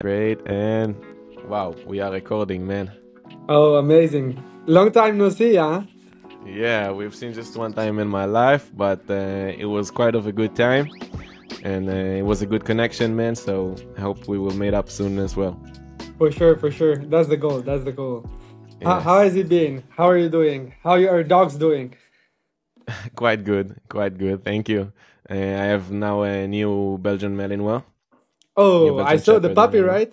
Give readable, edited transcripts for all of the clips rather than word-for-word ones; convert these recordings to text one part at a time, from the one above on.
Great, and wow, we are recording, man. Oh, amazing. Long time no see, huh? Yeah, we've seen just one time in my life, but it was quite of a good time, and it was a good connection, man. So I hope we will meet up soon as well. For sure, for sure. That's the goal. That's the goal. How Yes, has it been? How are you doing? How are your dogs doing? quite good, quite good. Thank you. I have now a new Belgian Malinois, new Oh, I Belgian saw the Shepherd puppy, Malinois. right?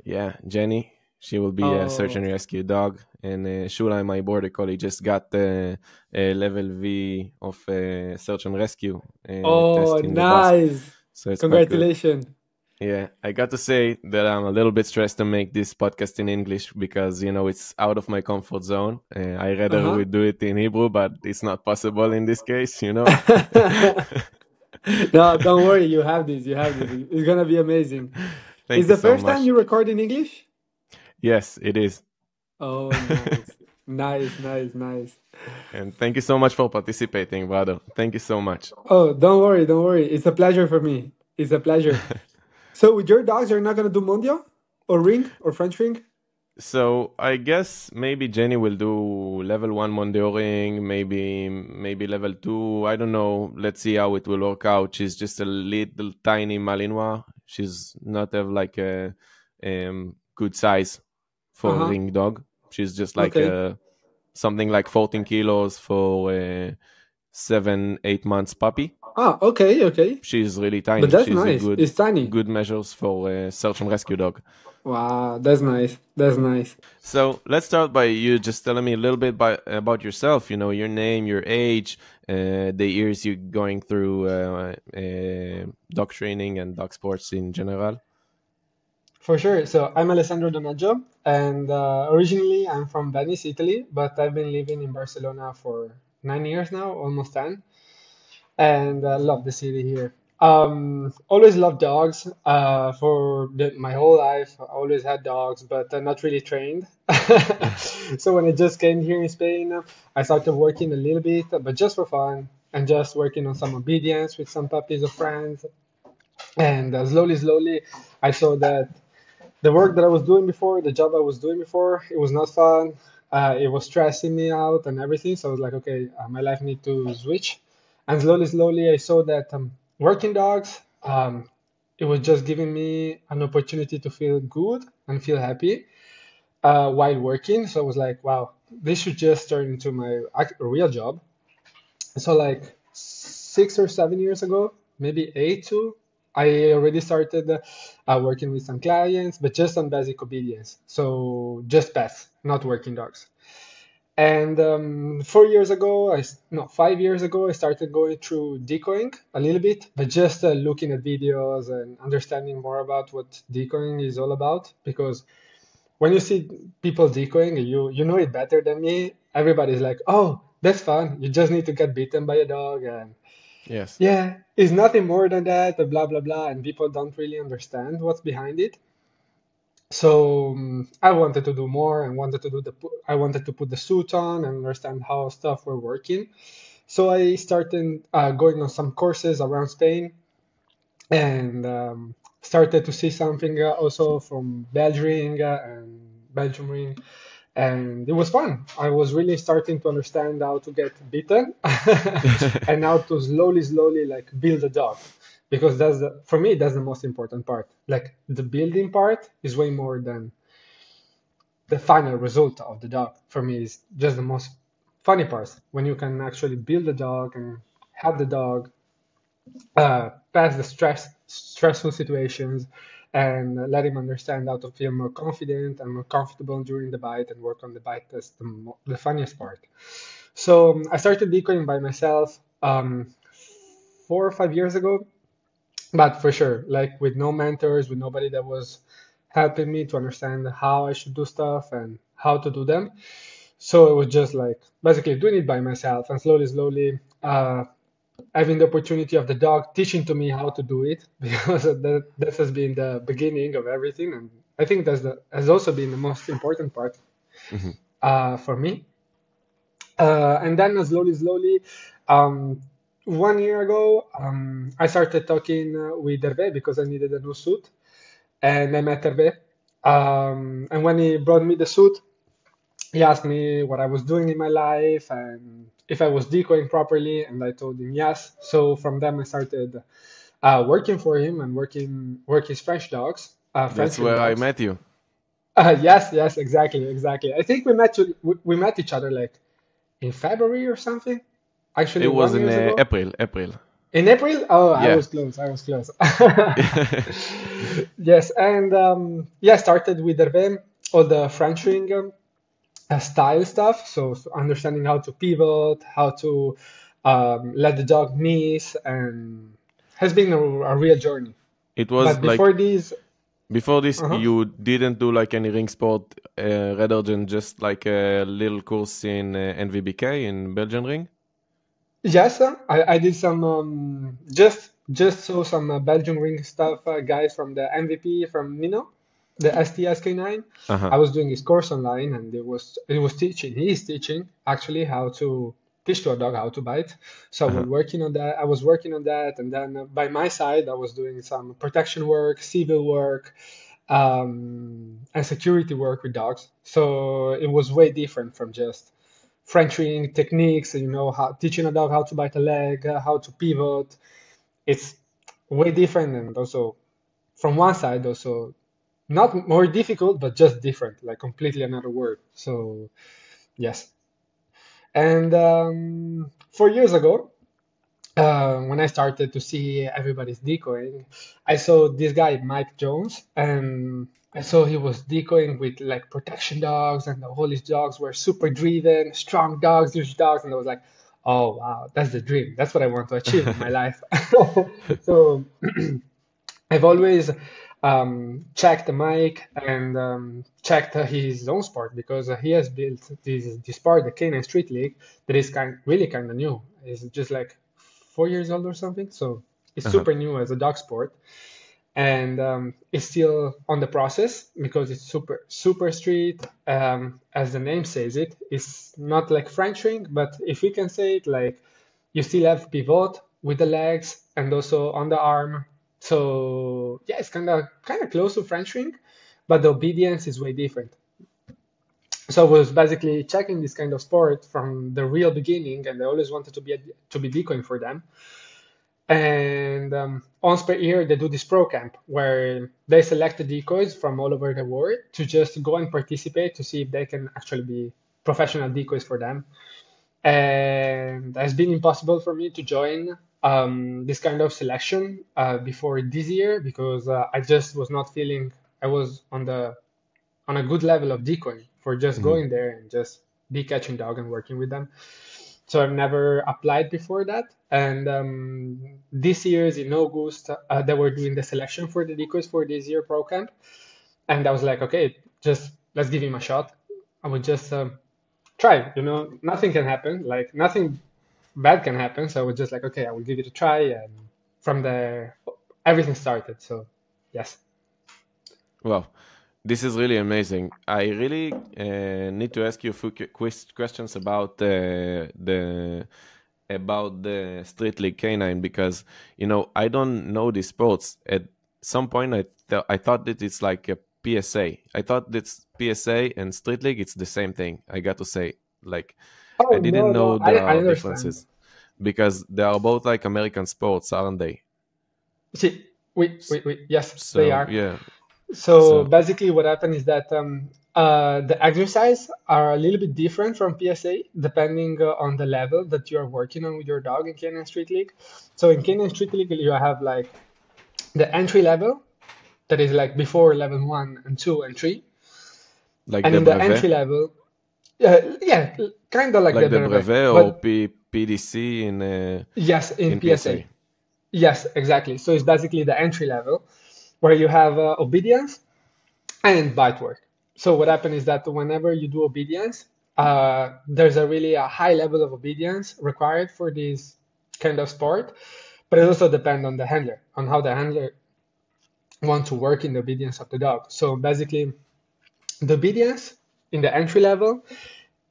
Yeah, Jenny. She will be a search Oh, and rescue dog. And Shula, my border collie, just got a level V of search and rescue oh, test in the Basque. nice. So it's quite good. Congratulations. Yeah, I got to say that I'm a little bit stressed to make this podcast in English because, it's out of my comfort zone. I rather Uh-huh. would do it in Hebrew, but it's not possible in this case. No, don't worry. You have this. You have this. It's gonna be amazing. Is Thank you the so first time much. you record in English? Yes, it is. Oh, nice. Nice, nice, nice. And thank you so much for participating, brother. Thank you so much. Oh, don't worry, don't worry. It's a pleasure for me. It's a pleasure. So with your dogs, you're not gonna do Mondio or Ring or French Ring? So I guess maybe Jenny will do level one monitoring, maybe level two. I don't know. Let's see how it will work out. She's just a little tiny Malinois. She's not have like a good size Uh for a huh. ring dog. She's just like Okay. something like 14 kilos for a 7, 8 months puppy. Ah, okay, okay. She's really But tiny. that's She's a nice. good It's tiny. good measures for a search and rescue dog. Wow, that's nice. That's nice. So let's start by you just telling me a little bit about yourself. Your name, your age, the years you're going through dog training and dog sports in general. For sure. So I'm Alessandro Donaggio, and originally I'm from Venice, Italy, but I've been living in Barcelona for 9 years now, almost 10. And love the city here. Always loved dogs. My whole life, I always had dogs, but not really trained. So when I just came here in Spain, I started working a little bit, but just for fun and just working on some obedience with some puppies of friends. And slowly, slowly, I saw that the work that I was doing before, the job I was doing before, it was not fun. It was stressing me out and everything. So I was like, okay, my life need to switch. And slowly, slowly, I saw that working dogs, it was just giving me an opportunity to feel good and feel happy while working. So I was like, wow, this should just turn into my real job. So like 6 or 7 years ago, maybe eight too, I already started working with some clients, but just on basic obedience. So just pets, not working dogs. And 4 years ago, no, 5 years ago, I started going through decoying a little bit, but just looking at videos and understanding more about what decoying is all about. Because when you see people decoying, you know it better than me. Everybody's like, "Oh, that's fun. You just need to get bitten by a dog," and Yes. yeah, it's nothing more than that. Blah blah blah, and people don't really understand what's behind it. So I wanted to do more and wanted to do I wanted to put the suit on and understand how stuff were working. So I started going on some courses around Spain and started to see something also from Belgium and Belgium ring, and it was fun. I was really starting to understand how to get bitten and how to slowly, slowly like build a dog, because for me that's the most important part. Like the building part is way more than the final result of the dog. For me, is just the most funny part when you can actually build a dog and have the dog pass the stressful situations and let him understand how to feel more confident and more comfortable during the bite and work on the bite. That's the funniest part. So I started decoying by myself 4 or 5 years ago, but for sure, like with no mentors, with nobody that was helping me to understand how I should do stuff and how to do them. So it was just like basically doing it by myself and slowly, slowly having the opportunity of the dog teaching to me how to do it, because that has been the beginning of everything, and I think has also been the most important part Mhm. for me. And then slowly, slowly, um, 1 year ago, I started talking with Hervé because I needed a new suit. and I met Hervé. And when he brought me the suit, he asked me what I was doing in my life and if I was decoying properly, and I told him yes. So from them I started working for him and work his French dogs, That's French ring where I dogs. met you. Yes, exactly, exactly. I think we met each other like in February or something. Actually, It was in 1 year ago. April. In April? Oh, I Yeah. was close. I was close. Yes, and yeah, started with Hervé, all the French ring style stuff. So understanding how to pivot, how to let the dog miss, and has been a real journey. It was But like before these, before this, uh-huh. you didn't do like any ring sport rather than just like a little course in NVBK in Belgian ring. Yes, I did some just saw some Belgian ring stuff, guys from the MVP from Nino, the STSK9. Uh-huh. I was doing his course online, and it was teaching. He is teaching actually how to teach to a dog how to bite. So I Uh-huh. was working on that. I was working on that, and then by my side, I was doing some protection work, civil work, and security work with dogs. So it was way different from just French ring techniques, how teaching a dog how to bite a leg, how to pivot. It's way different, and also from one side, also not more difficult, but just different, like completely another word. So yes. And 4 years ago, when I started to see everybody's decoying, I saw this guy, Mike Jones, and I saw he was decoying with like protection dogs, and all his dogs were super driven, strong dogs, huge dogs, and I was like, oh wow, that's the dream. That's what I want to achieve in my life. So I've always checked Mike and checked his own sport because he has built this sport, the K9 Street League, that is really kind of new. It's just like 4 years old or something, so it's Uh-huh. super new as a dog sport, and it's still on the process because it's super street. As the name says, it's not like French ring, but if we can say it, like you still have pivot with the legs and also on the arm. So yeah, it's kind of close to French ring, but the obedience is way different. So I was basically checking this kind of sport from the real beginning, and I always wanted to be decoying for them. And once per year, they do this pro camp where they select the decoys from all over the world to just go and participate to see if they can actually be professional decoys for them. And it's been impossible for me to join this kind of selection before this year because I just was not feeling I was on a good level of decoy for just Mhm. going there and just be catching dog and working with them. So I've never applied before that. And this year's in August, they were doing the selection for the decoys for this year pro camp. And I was like, okay, just let's give him a shot. I would just try, nothing can happen, like nothing bad can happen. So I was just like, okay, I will give it a try. And from there, everything started. So yes. Wow, this is really amazing. I really need to ask you a few questions about the Street League Canine because I don't know these sports. At some point, I thought that it's like a PSA. I thought that PSA and Street League it's the same thing. I got to say, like, Oh, I didn't no, know no, there I are understand. differences because they are both like American sports, aren't they? See, S- yes, they So are. yeah, So so basically, what happened is that the exercise are a little bit different from PSA depending on the level that you are working on with your dog in Canine Street League. So in Canine Street League, you have like the entry level that is like before level one and two and three, like and the in the brevet, entry level, yeah, kind of like like the the brevet, brevet or but PDC yes, in in PSA, PSA. yes, exactly. So it's basically the entry level where you have obedience and bite work. So what happens is that whenever you do obedience, there's a high level of obedience required for this kind of sport, but it also depends on the handler, on how the handler wants to work in the obedience of the dog. So basically, the obedience in the entry level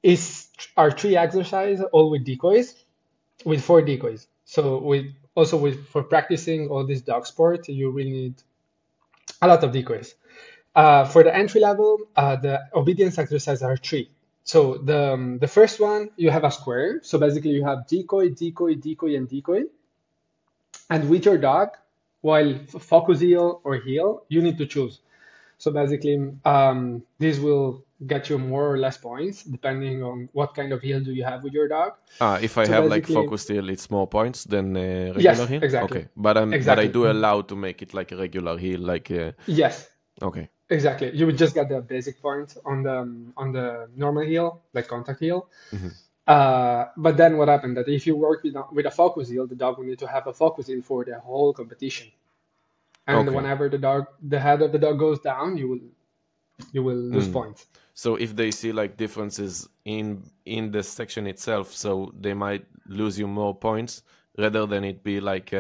is are three exercises, all with decoys, with four decoys. So with also with for practicing all this dog sport, you really need A lot of decoys. For the entry level, the obedience exercises are three. So the first one, you have a square. So basically you have decoy, decoy, decoy, and decoy. And with your dog, while focus heel or heel, you need to choose. So basically, this will get you more or less points depending on what kind of heel do you have with your dog. If I So have like basically, focus heel, it's more points than regular yes, heel? exactly, Okay, but I exactly. do allow to make it like a regular heel, like Yes, okay. exactly. You would just get the basic points on the normal heel, like contact heel. Mhm. But then what happened that if you work with a focus heel, the dog will need to have a focus heel for the whole competition. And Okay. whenever the head of the dog goes down, you will lose points. So if they see like differences in the section itself, so they might lose you more points rather than it be like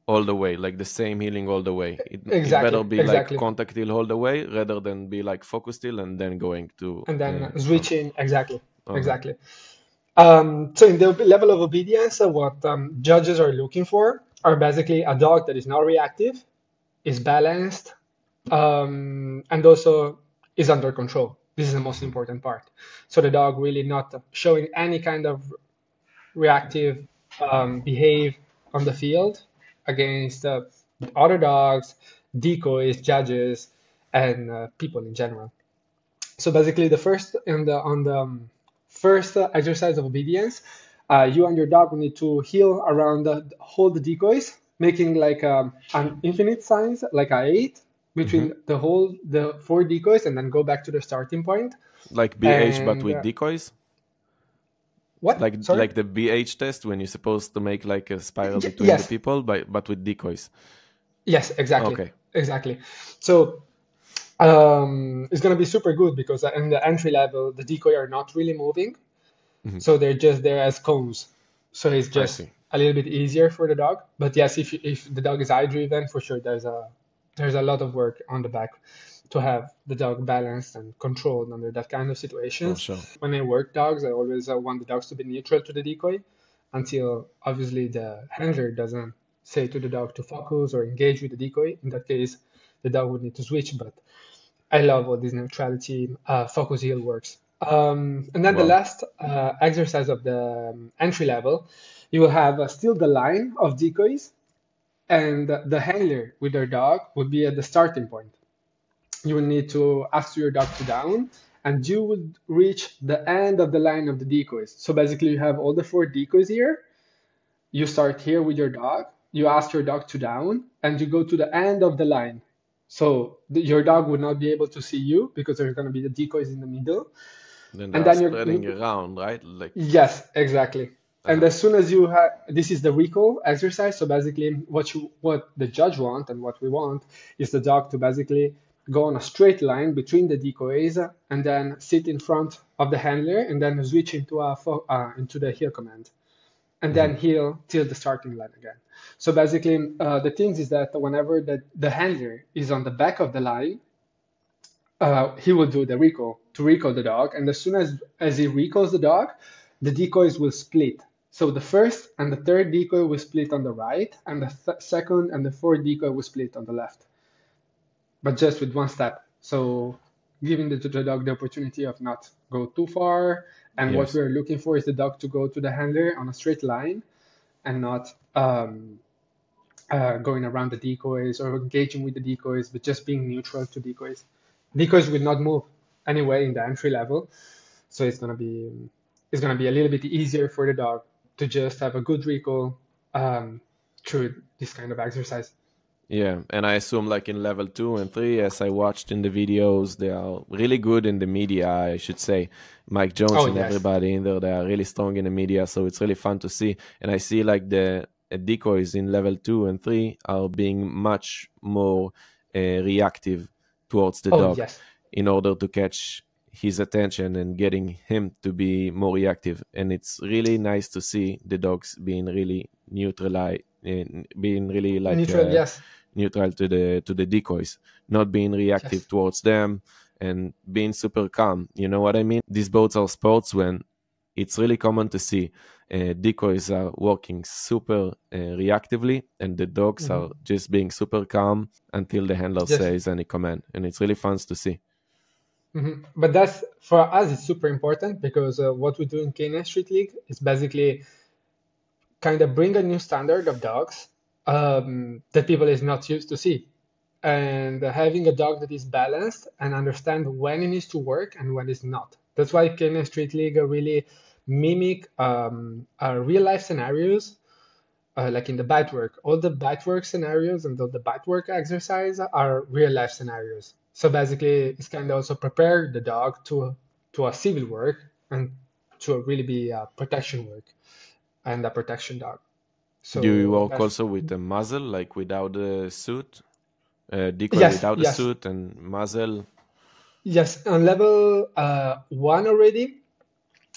all the way, like the same healing all the way. It better be Exactly. like contact heel all the way rather than be like focus heel and then going to And then switching, exactly. Okay. Exactly. So in the level of obedience, what judges are looking for are basically a dog that is not reactive, is balanced, and also is under control. This is the most important part. So the dog really not showing any kind of reactive behave on the field against other dogs, decoys, judges, and people in general. So basically, the first on the first exercise of obedience, you and your dog will need to heel around hold the decoys, making like an infinite signs, like a 8 between the 4 decoys, and then go back to the starting point. Like BH, but with decoys. What? Like the BH test when you're supposed to make like a spiral between the people, but with decoys. Yes, exactly. Okay. Exactly. So it's going to be super good because in the entry level, the decoy are not really moving. So they're just there as cones. So it's just a little bit easier for the dog. But yes, if the dog is eye driven, for sure there's a lot of work on the back to have the dog balanced and controlled under that kind of situations. Sure. When I work dogs, I always want the dogs to be neutral to the decoy until obviously the handler doesn't say to the dog to focus or engage with the decoy. In that case, the dog would need to switch. But I love all this neutrality focus heel works. And then the last exercise of the entry level, you will have still the line of decoys, and the handler with their dog would be at the starting point. You will need to ask your dog to down, and you would reach the end of the line of the decoys. So basically, you have all the 4 decoys here. You start here with your dog. You ask your dog to down, and you go to the end of the line. So your dog would not be able to see you because there's going to be the decoys in the middle. Then they're spreading around, right? Like yes, exactly. And as soon as you have, this is the recall exercise. So basically, what the judge want and what we want is the dog to basically go on a straight line between the decoys and then sit in front of the handler and then switch into the heel command, and then heel till the starting line again. So basically, the thing is that whenever the handler is on the back of the line, he will do the recall to recall the dog, and as soon as he recalls the dog, the decoys will split. So the first and the third decoy will split on the right, and the second and the fourth decoy will split on the left, but just with one step. So giving the dog the opportunity of not go too far. And what we're looking for is the dog to go to the handler on a straight line and not going around the decoys or engaging with the decoys, but just being neutral to decoys. Decoys will not move anyway in the entry level, so it's gonna be a little bit easier for the dog to just have a good recall through this kind of exercise. Yeah, and I assume like in level 2 and 3, as I watched in the videos, they are really good in the media, I should say. Mike Jones and everybody in there, they are really strong in the media, so it's really fun to see. And I see like the decoys in level 2 and 3 are being much more reactive towards the dog in order to catch his attention and getting him to be more reactive. And it's really nice to see the dogs being really neutral, being really like neutral to the decoys, not being reactive towards them and being super calm. You know what I mean? These boats are sportsmen it's really common to see decoys are working super reactively, and the dogs are just being super calm until the handler says any command, and it's really fun to see. But that's, for us, it's super important because what we do in K9 Street League is basically kind of bring a new standard of dogs that people is not used to see. And having a dog that is balanced and understand when it needs to work and when it's not. That's why K9 Street League really mimic real life scenarios, like in the bite work. All the bite work scenarios and all the bite work exercise are real life scenarios. So basically, it's kind of also prepare the dog to a civil work and to really be a protection work and a protection dog. So do you work also with a muzzle, like without a suit? Decoy without a suit and muzzle? Yes, on level 1 already,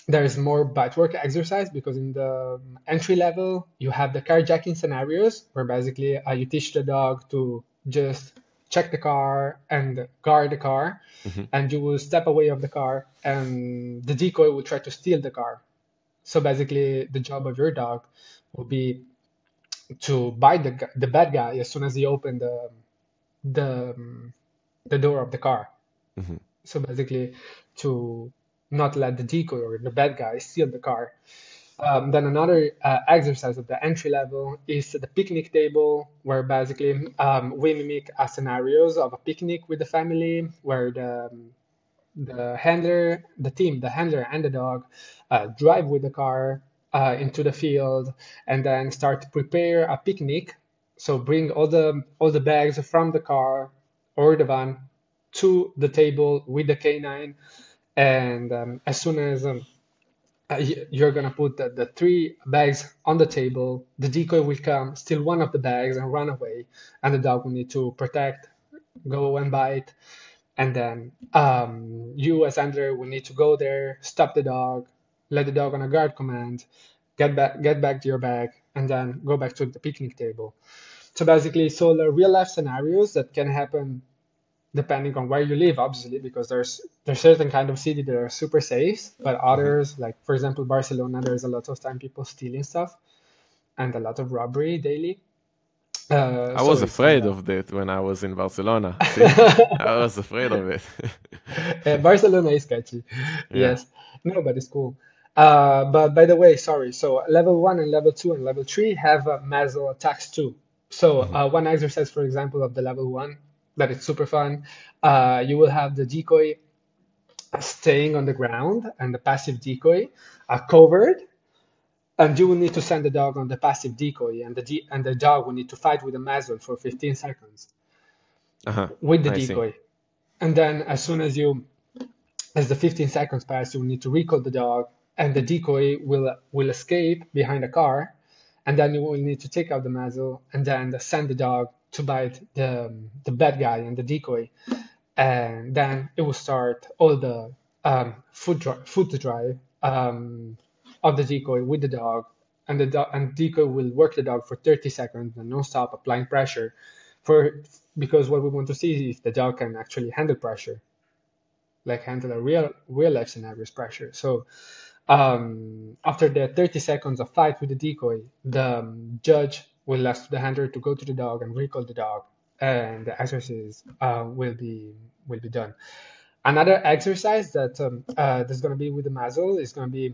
there is more bite work exercise because in the entry level, you have the carjacking scenarios where basically you teach the dog to just check the car and guard the car, and you will step away of the car and the decoy will try to steal the car. So basically the job of your dog will be to bite the bad guy as soon as he opened the door of the car. So basically to not let the decoy or the bad guy steal the car. Then another exercise at the entry level is the picnic table, where basically we mimic scenarios of a picnic with the family, where the handler and the dog drive with the car into the field and then start to prepare a picnic. So bring all the bags from the car or the van to the table with the K9, and as soon as you're gonna put the 3 bags on the table, the decoy will come, steal one of the bags and run away, and the dog will need to protect, go and bite, and then you as handler will need to go there, stop the dog, let the dog on a guard command, get back to your bag, and then go back to the picnic table. So basically, it's all real life scenarios that can happen depending on where you live, obviously, because there's certain kind of city that are super safe, but others, like for example Barcelona, there's a lot of time people stealing stuff and a lot of robbery daily. I was afraid of that when I was in Barcelona. I was afraid of it. Barcelona is sketchy. Yes. No, but it's cool. But by the way, sorry. So level 1 and level 2 and level 3 have muzzle attacks too. So one exercise, for example, of the level 1 that is super fun, you will have the decoy staying on the ground and the passive decoy covered, and you will need to send the dog on the passive decoy, and the dog will need to fight with the muzzle for 15 seconds with the decoy. And then as soon as the 15 seconds pass, you will need to recall the dog, and the decoy will escape behind a car, and then you will need to take out the muzzle and then send the dog to bite the bad guy and the decoy, and then it will start all the foot drive of the decoy with the dog, and the decoy will work the dog for 30 seconds and non-stop applying pressure because what we want to see is if the dog can actually handle pressure, like handle a real life scenarios pressure. So after the 30 seconds of fight with the decoy, the judge will ask the handler to go to the dog and recall the dog, and the exercise will be done. Another exercise that that's going to be with the muzzle is going to be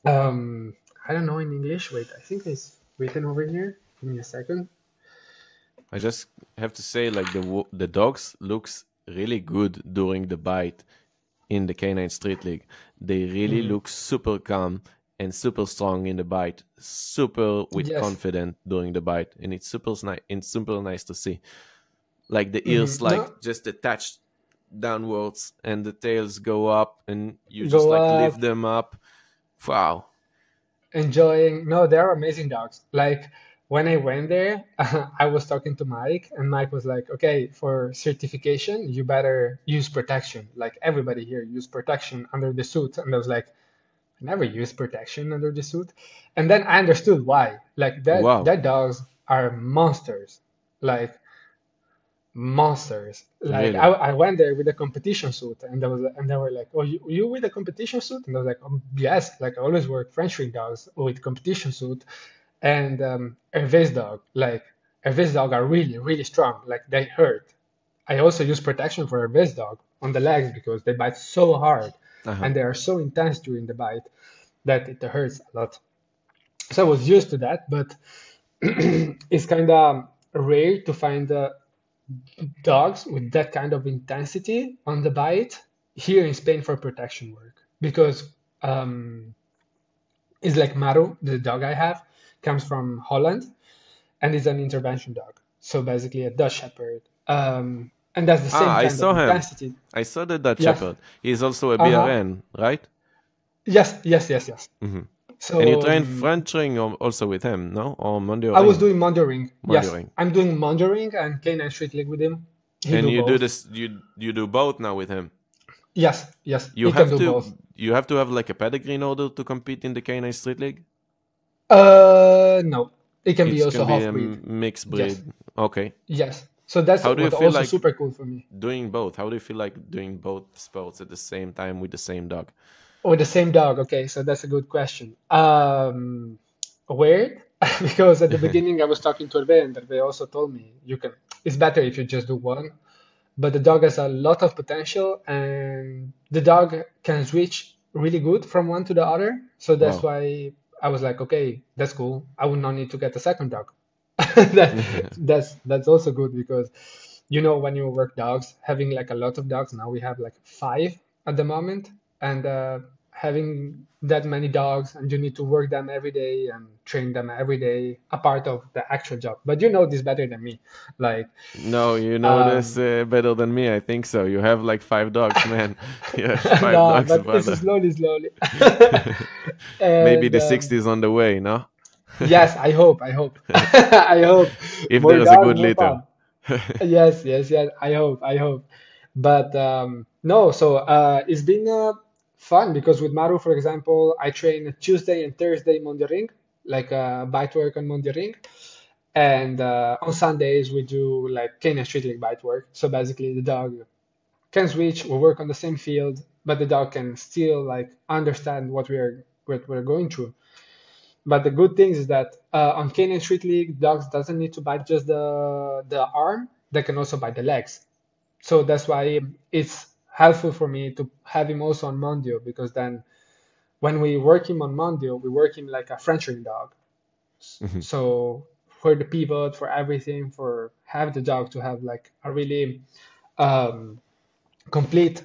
I don't know in English. Wait, I think it's written over here. Give me a second. I just have to say, like the dogs looks really good during the bite in the K9 Street League. They really look super calm and super strong in the bite, super with confidence during the bite, and it's super nice to see. Like the ears, just attached downwards, and the tails go up, and you just lift them up. Wow! Enjoying. No, they're amazing dogs. Like when I went there, I was talking to Mike, and Mike was like, "Okay, for certification, you better use protection. Like everybody here use protection under the suit." And I was like, never use protection under the suit. And then I understood why. Like that dogs are monsters. Like monsters. Like Really? I went there with a competition suit, and they were like, "Oh, you with a competition suit?" And I was like, oh, "Yes." Like I always work French ring dogs with competition suit, and Hervé's dog. Like Hervé's dog are really really strong. Like they hurt. I also use protection for Hervé's dog on the legs because they bite so hard, Uh-huh. and they are so intense during the bite that it hurts a lot. So I was used to that, but it's kind of rare to find dogs with that kind of intensity on the bite here in Spain for protection work because it's like Maru, the dog I have, comes from Holland and is an intervention dog. So basically a Dutch Shepherd. And that's the same I kind saw of him. intensity. I saw the Dutch Yes. Shepherd. He's also a Uh-huh. BRN, right? Yes. Hmm. So And you train French ring also with him, no? Or I was Mondioring? doing Mondioring. Yes, Mondioring. I'm doing Mondioring and K9 Street League with him. He And do you do both. this, you do both now with him. Yes, You he can have do to both. you have to have like a pedigree in order to compete in the K9 Street League? No, it can be It also can be a half breed. mixed breed. Yes, Okay. yes. So that's How do you what feel also like super cool for me. doing both? How do you feel like doing both sports at the same time with the same dog? Or the same dog. Okay, so that's a good question. Weird, because at the beginning I was talking to Hervé, and Hervé also told me you can. It's better if you just do one, but the dog has a lot of potential, and the dog can switch really good from one to the other. So that's Wow. why I was like, okay, that's cool. I would not need to get a second dog. That, that's also good because when you work dogs, having like a lot of dogs, now we have like five at the moment, and having that many dogs, and you need to work them every day and train them every day, a part of the actual job. But you know this better than me. Like, No, you know this um, better than me, I think so. You have like 5 dogs, man. You have 5 dogs, but it's brother. slowly. Maybe And the 60 is on the way, no? yes, I hope. I hope If more there is a dogs, good more litter. fun. Yes. I hope. But no, so it's been fun because with Maru, for example, I train Tuesday and Thursday Mondioring, like bite work on Mondioring. And on Sundays, we do like K9 Street League bite work. So basically, the dog can switch, we work on the same field, but the dog can still like understand what we're going through. But the good thing is that on Canine Street League, dogs doesn't need to bite just the arm; they can also bite the legs. So that's why it's helpful for me to have him also on Mondio because then when we work him on Mondio, we work him like a French ring dog. Mhm. So for the pivot, for everything, for have the dog to have like a really um, complete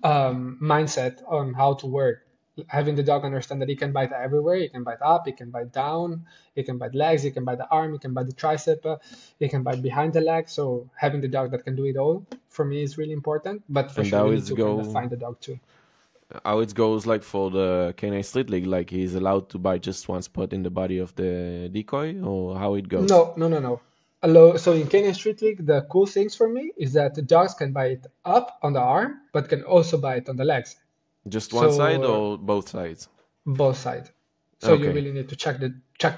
mindset on how to work. Having the dog understand that he can bite everywhere, he can bite up, he can bite down, he can bite legs, he can bite the arm, he can bite the tricep, he can bite behind the leg. So having the dog that can do it all for me is really important. But for And sure, we need to kind of find the dog too. how it goes like for the K9 Street League, like he's allowed to bite just one spot in the body of the decoy, or how it goes? No. So in Kenyan Street League, the cool things for me is that the dogs can bite up on the arm, but can also bite on the legs. Just one side So or both sides? both sides. So you Okay. really need to check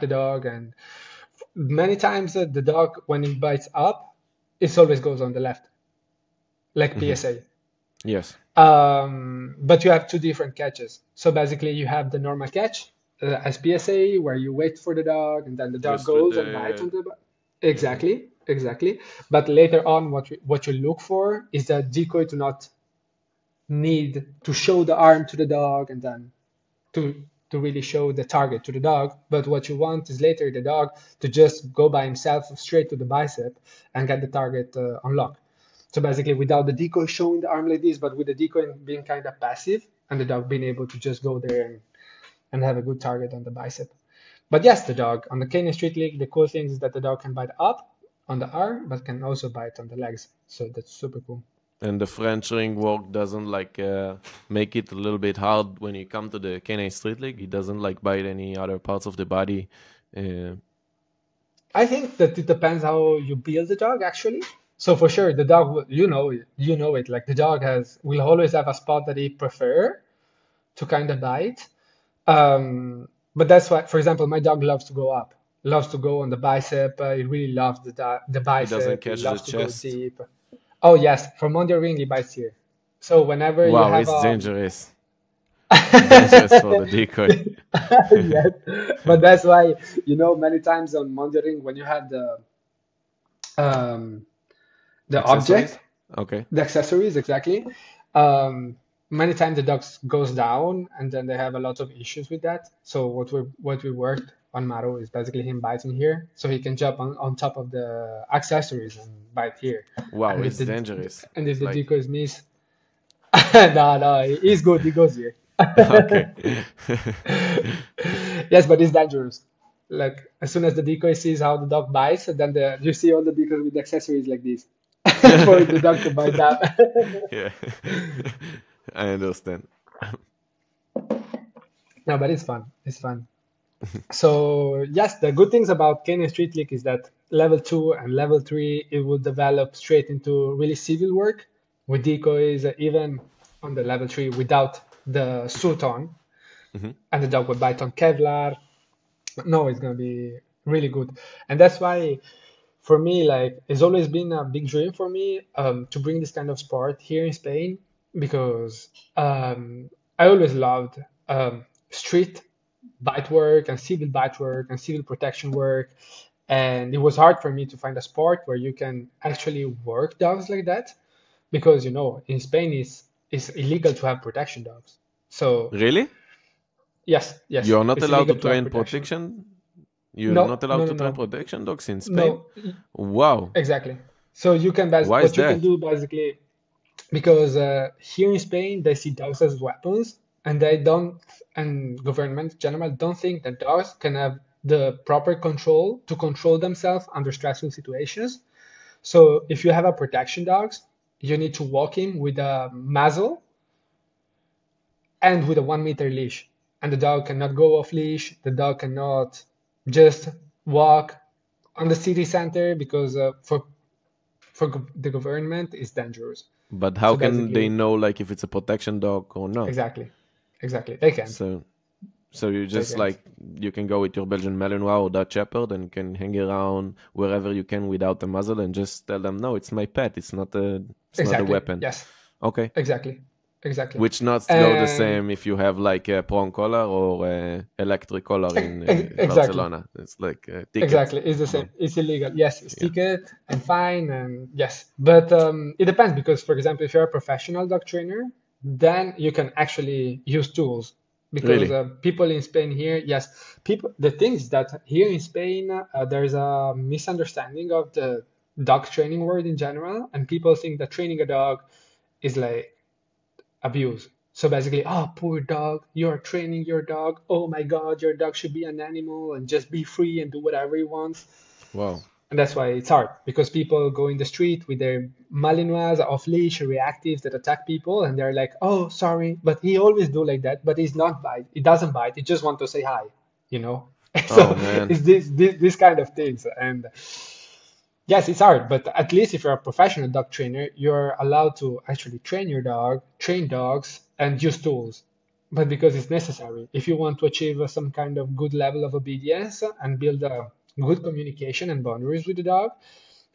the dog, and many times the dog when it bites up, it always goes on the left, like Hmm. PSA. Yes. But you have two different catches. So basically, you have the normal catch as PSA, where you wait for the dog, and then the dog Just with goes and bites the. on the. Mhm. Exactly. But later on, what you look for is that decoy to not need to show the arm to the dog and then to to really show the target to the dog. But what you want is later the dog to just go by himself straight to the bicep and get the target unlocked. So basically, without the decoy showing the arm like this, but with the decoy being kind of passive and the dog being able to just go there and have a good target on the bicep. But yes, the dog on the Canyon Street League, the cool thing is that the dog can bite up on the arm, but can also bite on the legs. So that's super cool. And the French ring work doesn't like make it a little bit hard when you come to the K9 Street League. It doesn't like bite any other parts of the body. Uh, I think that it depends how you build the dog actually. So for sure, the dog will, you know it. Like the dog will always have a spot that he prefer to kind of bite. But that's why, for example, my dog loves to go up. loves to go on the bicep. He really loves the He doesn't bicep. He catch the loves to go chest. deep. Oh yes, from under ring he bites here. So whenever you Wow, have it's dangerous. Dangerous for the decoy. yes, but that's why many times on monitoring when you have um, the Accessories? object, Okay. the accessories exactly. Um, Many times the dog goes down, and then they have a lot of issues with that. So what we worked on Maro is basically him biting here, so he can jump on top of the accessories and bite here. Wow, And if it's the dangerous. and if It's the like, decoys miss, no, he's good. He goes here. okay. Yes, but it's dangerous. Like as soon as the decoy sees how the dog bites, then you see all the decoys with accessories like this for the dog to bite down. Yeah. I understand. No, but it's fun. It's fun. So yes, the good things about Kenyan Street League is that level 2 and level 3 it will develop straight into really civil work with decoys, even on the level 3 without the suit on, and the dog will bite on Kevlar. No, it's gonna be really good, and that's why for me, like, it's always been a big dream for me to bring this kind of sport here in Spain because I always loved street bite work and civil bite work and civil protection work. And it was hard for me to find a sport where you can actually work dogs like that because, in Spain it's illegal to have protection dogs. So, Really? yes, You're not it's allowed to illegal to have train protection. protection? You're No, not allowed no, no, to train no, protection dogs in Spain? no, Wow. exactly. So Why is what you can that? do basically because here in Spain they see dogs as weapons, and they don't, and government in general don't think that dogs can have the proper control to control themselves under stressful situations. So if you have a protection dog, you need to walk him with a muzzle and with a 1 meter leash, and the dog cannot go off leash. The dog cannot just walk on the city center because the government is dangerous. But how So can they basically, know like if it's a protection dog or not? exactly, exactly. They can't. So so you They just can't. like you can go with your Belgian Malinois or Dutch Shepherd and can hang around wherever you can without a muzzle and just tell them no, it's my pet. It's not a Exactly. weapon. Yes. Okay. Exactly. Exactly. Which not go the And same if you have like a prong collar or a electric collar in exactly. Barcelona. It's like a ticket. Exactly. It's the same. Gone. It's illegal. Yes, it's Yeah. ticket and fine and yes. But it depends because, for example, if you're a professional dog trainer, then you can actually use tools because Really? people in Spain here, yes, people. The thing is that here in Spain, there's a misunderstanding of the dog training word in general, and people think that training a dog is like abuse. So basically, oh, poor dog, you're training your dog. Oh my God, your dog should be an animal and just be free and do whatever he wants. Wow. And that's why it's hard because people go in the street with their Malinois off leash reactives that attack people, and they're like, oh, sorry, but he always do like that, but he's not bite. He doesn't bite. He just want to say hi, you know. Oh So man. it's this kind of things, and yes, it's hard, but at least if you're a professional dog trainer, you're allowed to actually train your dog, train dogs, and use tools. But because it's necessary, if you want to achieve some kind of good level of obedience and build a good communication and boundaries with the dog,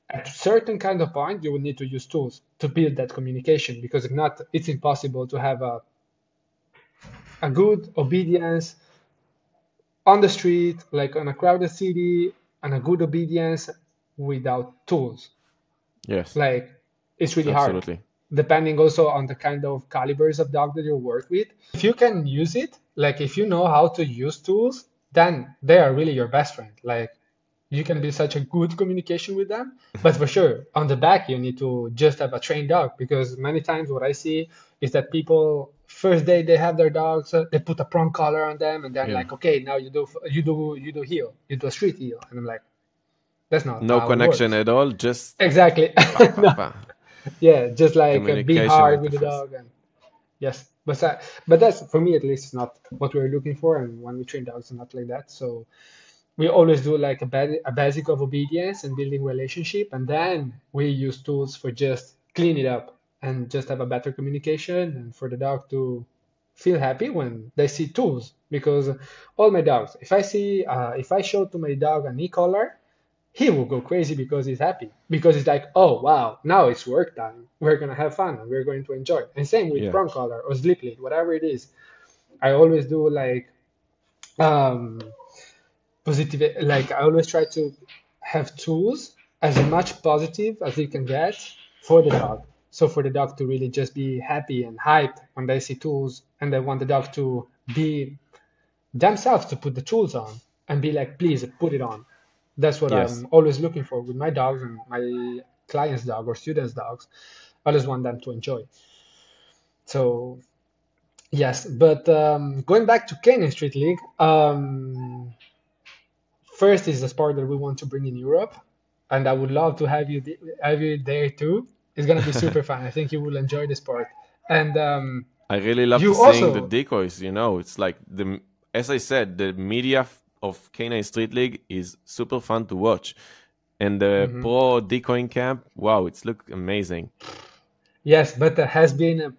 at a certain kind of point, you will need to use tools to build that communication. Because if not, it's impossible to have a good obedience on the street, like on a crowded city, and a good obedience without tools. Yes. Like it's really hard, Absolutely. depending also on the kind of calibers of dog that you work with. If you can use it, like if you know how to use tools, then they are really your best friend. Like you can be such a good communication with them. But for sure, on the back, you need to just have a trained dog because many times what I see is that people first day they have their dogs, they put a prong collar on them, and then Yeah. like, okay, now you do heel, you do a street heel, and I'm like, that's not No how it connection works. at all. Just Exactly. pa pa No, pa. yeah, just like be Communication hard with the with the face. dog, and yes, but that's for me at least not what we're looking for, and when we train dogs, not like that. So we always do like a basic of obedience and building relationship, and then we use tools for just clean it up and just have a better communication, and for the dog to feel happy when they see tools, because all my dogs, if I show to my dog an e-collar, he will go crazy because he's happy, because he's like, oh wow, now it's work time, we're gonna have fun and we're going to enjoy. And same with Yeah. prong collar or slip lead, whatever it is. I always do like um positive, like I always try to have tools as much positive as you can get for the dog. So for the dog to really just be happy and hyped when they see tools, and they want the dog to be themselves, to put the tools on and be like, please put it on. That's what Yes. I'm always looking for with my dogs and my clients' dog or students' dogs. I always want them to enjoy. So yes, but going back to Canine Street League, first is the sport that we want to bring in Europe, and I would love to have you there too. It's gonna be super fun. I think you will enjoy the sport. And I really love you to seeing the also, decoys. It's like as I said, the media of K9 Street League is super fun to watch, and the Mhm. pro decoying camp, wow, it's look amazing. Yes, but there has been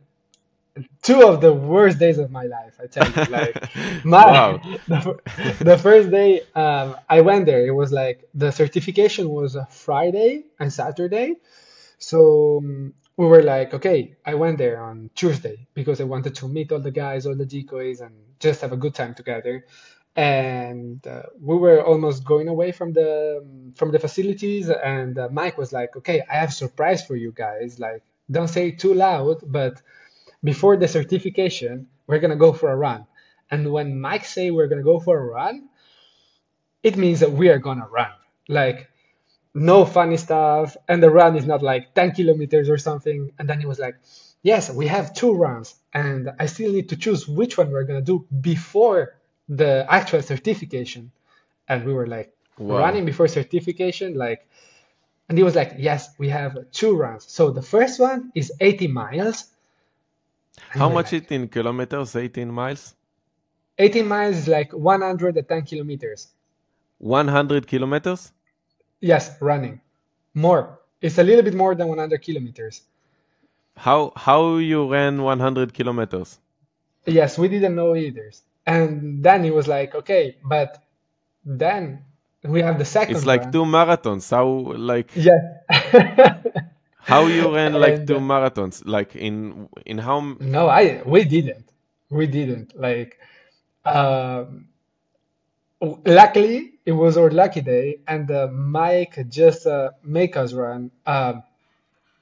two of the worst days of my life. I tell you, like my Wow. the first day I went there, it was like the certification was a Friday and Saturday. So we were like, okay, I went there on Tuesday because I wanted to meet all the guys, all the decoys, and just have a good time together. And we were almost going away from the facilities, and Mike was like, okay, I have a surprise for you guys. Like, don't say it too loud, but before the certification, we're gonna go for a run. And when Mike say we're gonna go for a run, it means that we are gonna run. Like, no funny stuff, and the run is not like 10 kilometers or something. And then he was like, yes, we have two runs, and I still need to choose which one we're going to do before the actual certification. And we were like, Wow. running before certification, like, and he was like, yes, we have two runs. So the first one is 80 miles. And How we were much like, it in kilometers? 18 miles? 80 miles is like 110 kilometers. 100 kilometers? Yes, running. More. It's a little bit more than 100 kilometers. How you ran 100 kilometers? Yes, we didn't know either. And then he was like, okay, but then we have the It's second like run. two marathons. Yes. How you ran like And two marathons? Like in how no, we didn't. We didn't. Like, um, luckily, it was our lucky day, and Mike just make us run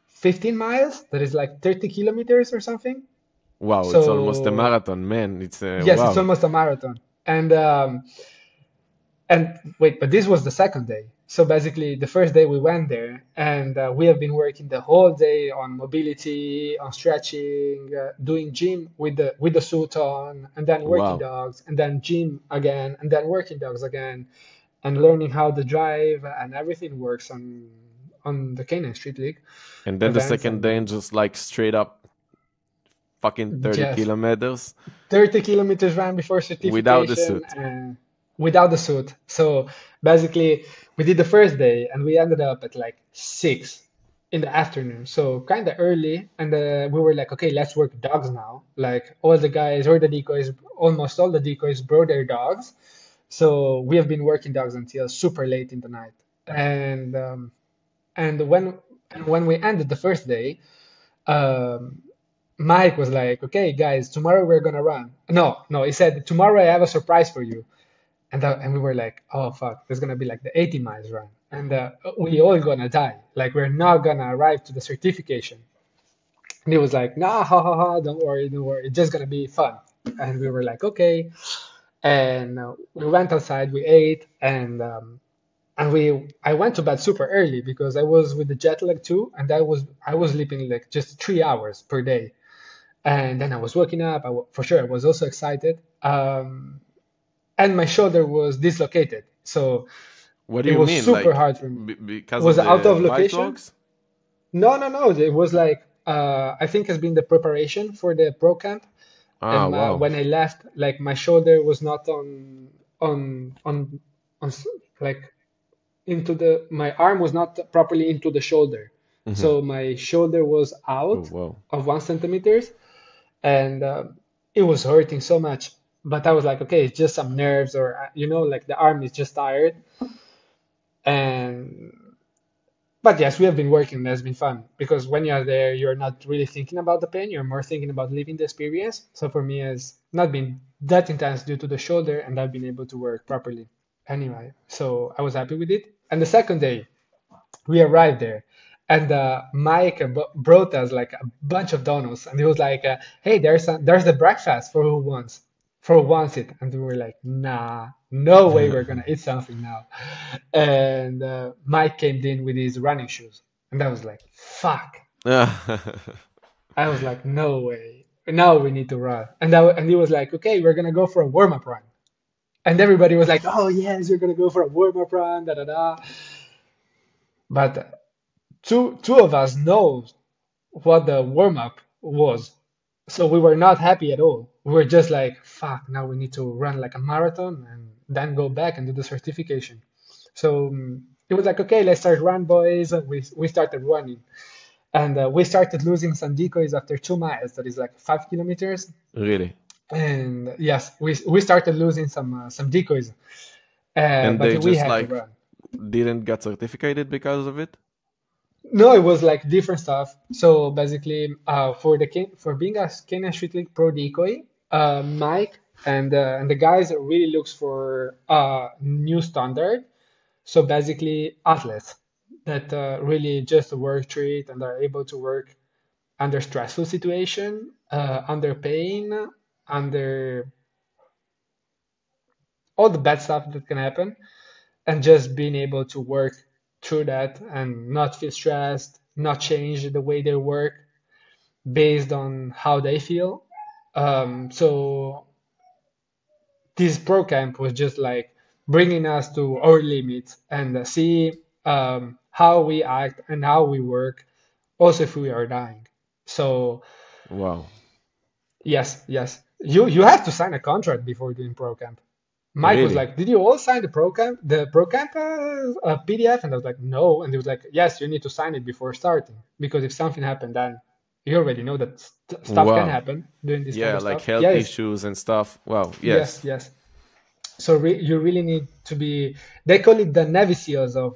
15 miles. That is like 30 kilometers or something. wow, it's almost a So marathon, man. It's yes, it's wow. almost a marathon. And wait, but this was the second day. So basically, the first day we went there, and we have been working the whole day on mobility, on stretching, doing gym with the suit on, and then working Wow. dogs, and then gym again, and then working dogs again, and learning how the drive and everything works on the Canine Street League And then the events. second day, And just like straight up fucking 30 yes, kilometers 30 kilometers ran before without the certification suit. and without the suit. So basically, we did the first day and we ended up at like 6 in the afternoon. So kind of early. And we were like, okay, let's work dogs now. Like all the guys or the decoys, almost all the decoys brought their dogs. So we have been working dogs until super late in the night. And when we ended the first day, um, Mike was like, "Okay, guys, tomorrow we're gonna run." No, no, he said, "Tomorrow I have a surprise for you." And we were like, "Oh fuck, there's gonna be like the 80 miles run, and we all gonna die. Like we're not gonna arrive to the certification." And he was like, "Nah, ha ha ha, don't worry, don't worry. It's just gonna be fun." And we were like, "Okay." And we went outside, we ate, and I went to bed super early because I was with the jet lag too, and I was sleeping like just 3 hours per day. And then I was waking up. For sure, I was also excited. And my shoulder was dislocated, so What do it you was mean? super Like hard for me. It because was of out the of bike location. logs? No, no, no. It was like I think has been the preparation for the pro camp, Ah, and wow. when I left, like my shoulder was not on on like into the my arm was not properly into the shoulder, Hmm. so my shoulder was Oh, out wow. of 1 centimeters, and it was hurting so much. But I was like, okay, it's just some nerves, or like the arm is just tired. And but yes, we have been working. And it's been fun because when you're there, you're not really thinking about the pain. You're more thinking about living the experience. So for me, it's not been that intense due to the shoulder, and I've been able to work properly. Anyway, so I was happy with it. And the second day, we arrived there, and Mike brought us like a bunch of donuts, and he was like, "Hey, there's the breakfast for who wants it." And we were like, "Nah, no way, we're gonna eat something now." And Mike came in with his running shoes, and I was like, "Fuck!" I was like, "No way! Now we need to run." And he was like, "Okay, we're gonna go for a warm up run." And everybody was like, "Oh yes, you're gonna go for a warm up run, da da da." But two of us know what the warm up was, so we were not happy at all. We were just like, "Fuck! Now we need to run like a marathon and then go back and do the certification." So it was like, "Okay, let's start run, boys." And we started running, and we started losing some decoys after 2 miles. That is like 5 kilometers. Really? And yes, we started losing some decoys, And but they we just had to like run. didn't get certificated because of it? No, it was like different stuff. So basically, for being a K9 Street League Pro decoy, Mike and the guys really looks for a new standard. So basically, athletes that really just work through it and are able to work under stressful situation, under pain, under all the bad stuff that can happen, and just being able to work through that and not feel stressed, not change the way they work based on how they feel. So this pro camp was just like bringing us to our limits and see how we act and how we work, also if we are dying. So Wow. yes, yes, you have to sign a contract before doing pro camp. Mike was Really? like, "Did you all sign the pro camp PDF?" And I was like, "No." And he was like, "Yes, you need to sign it before starting because if something happened, then you already know that stuff can Wow. happen doing this kind Yeah, of like stuff." health Yes, issues and stuff. Wow. yes, Yes. yes. So you really need to be. They call it the Navy SEALs of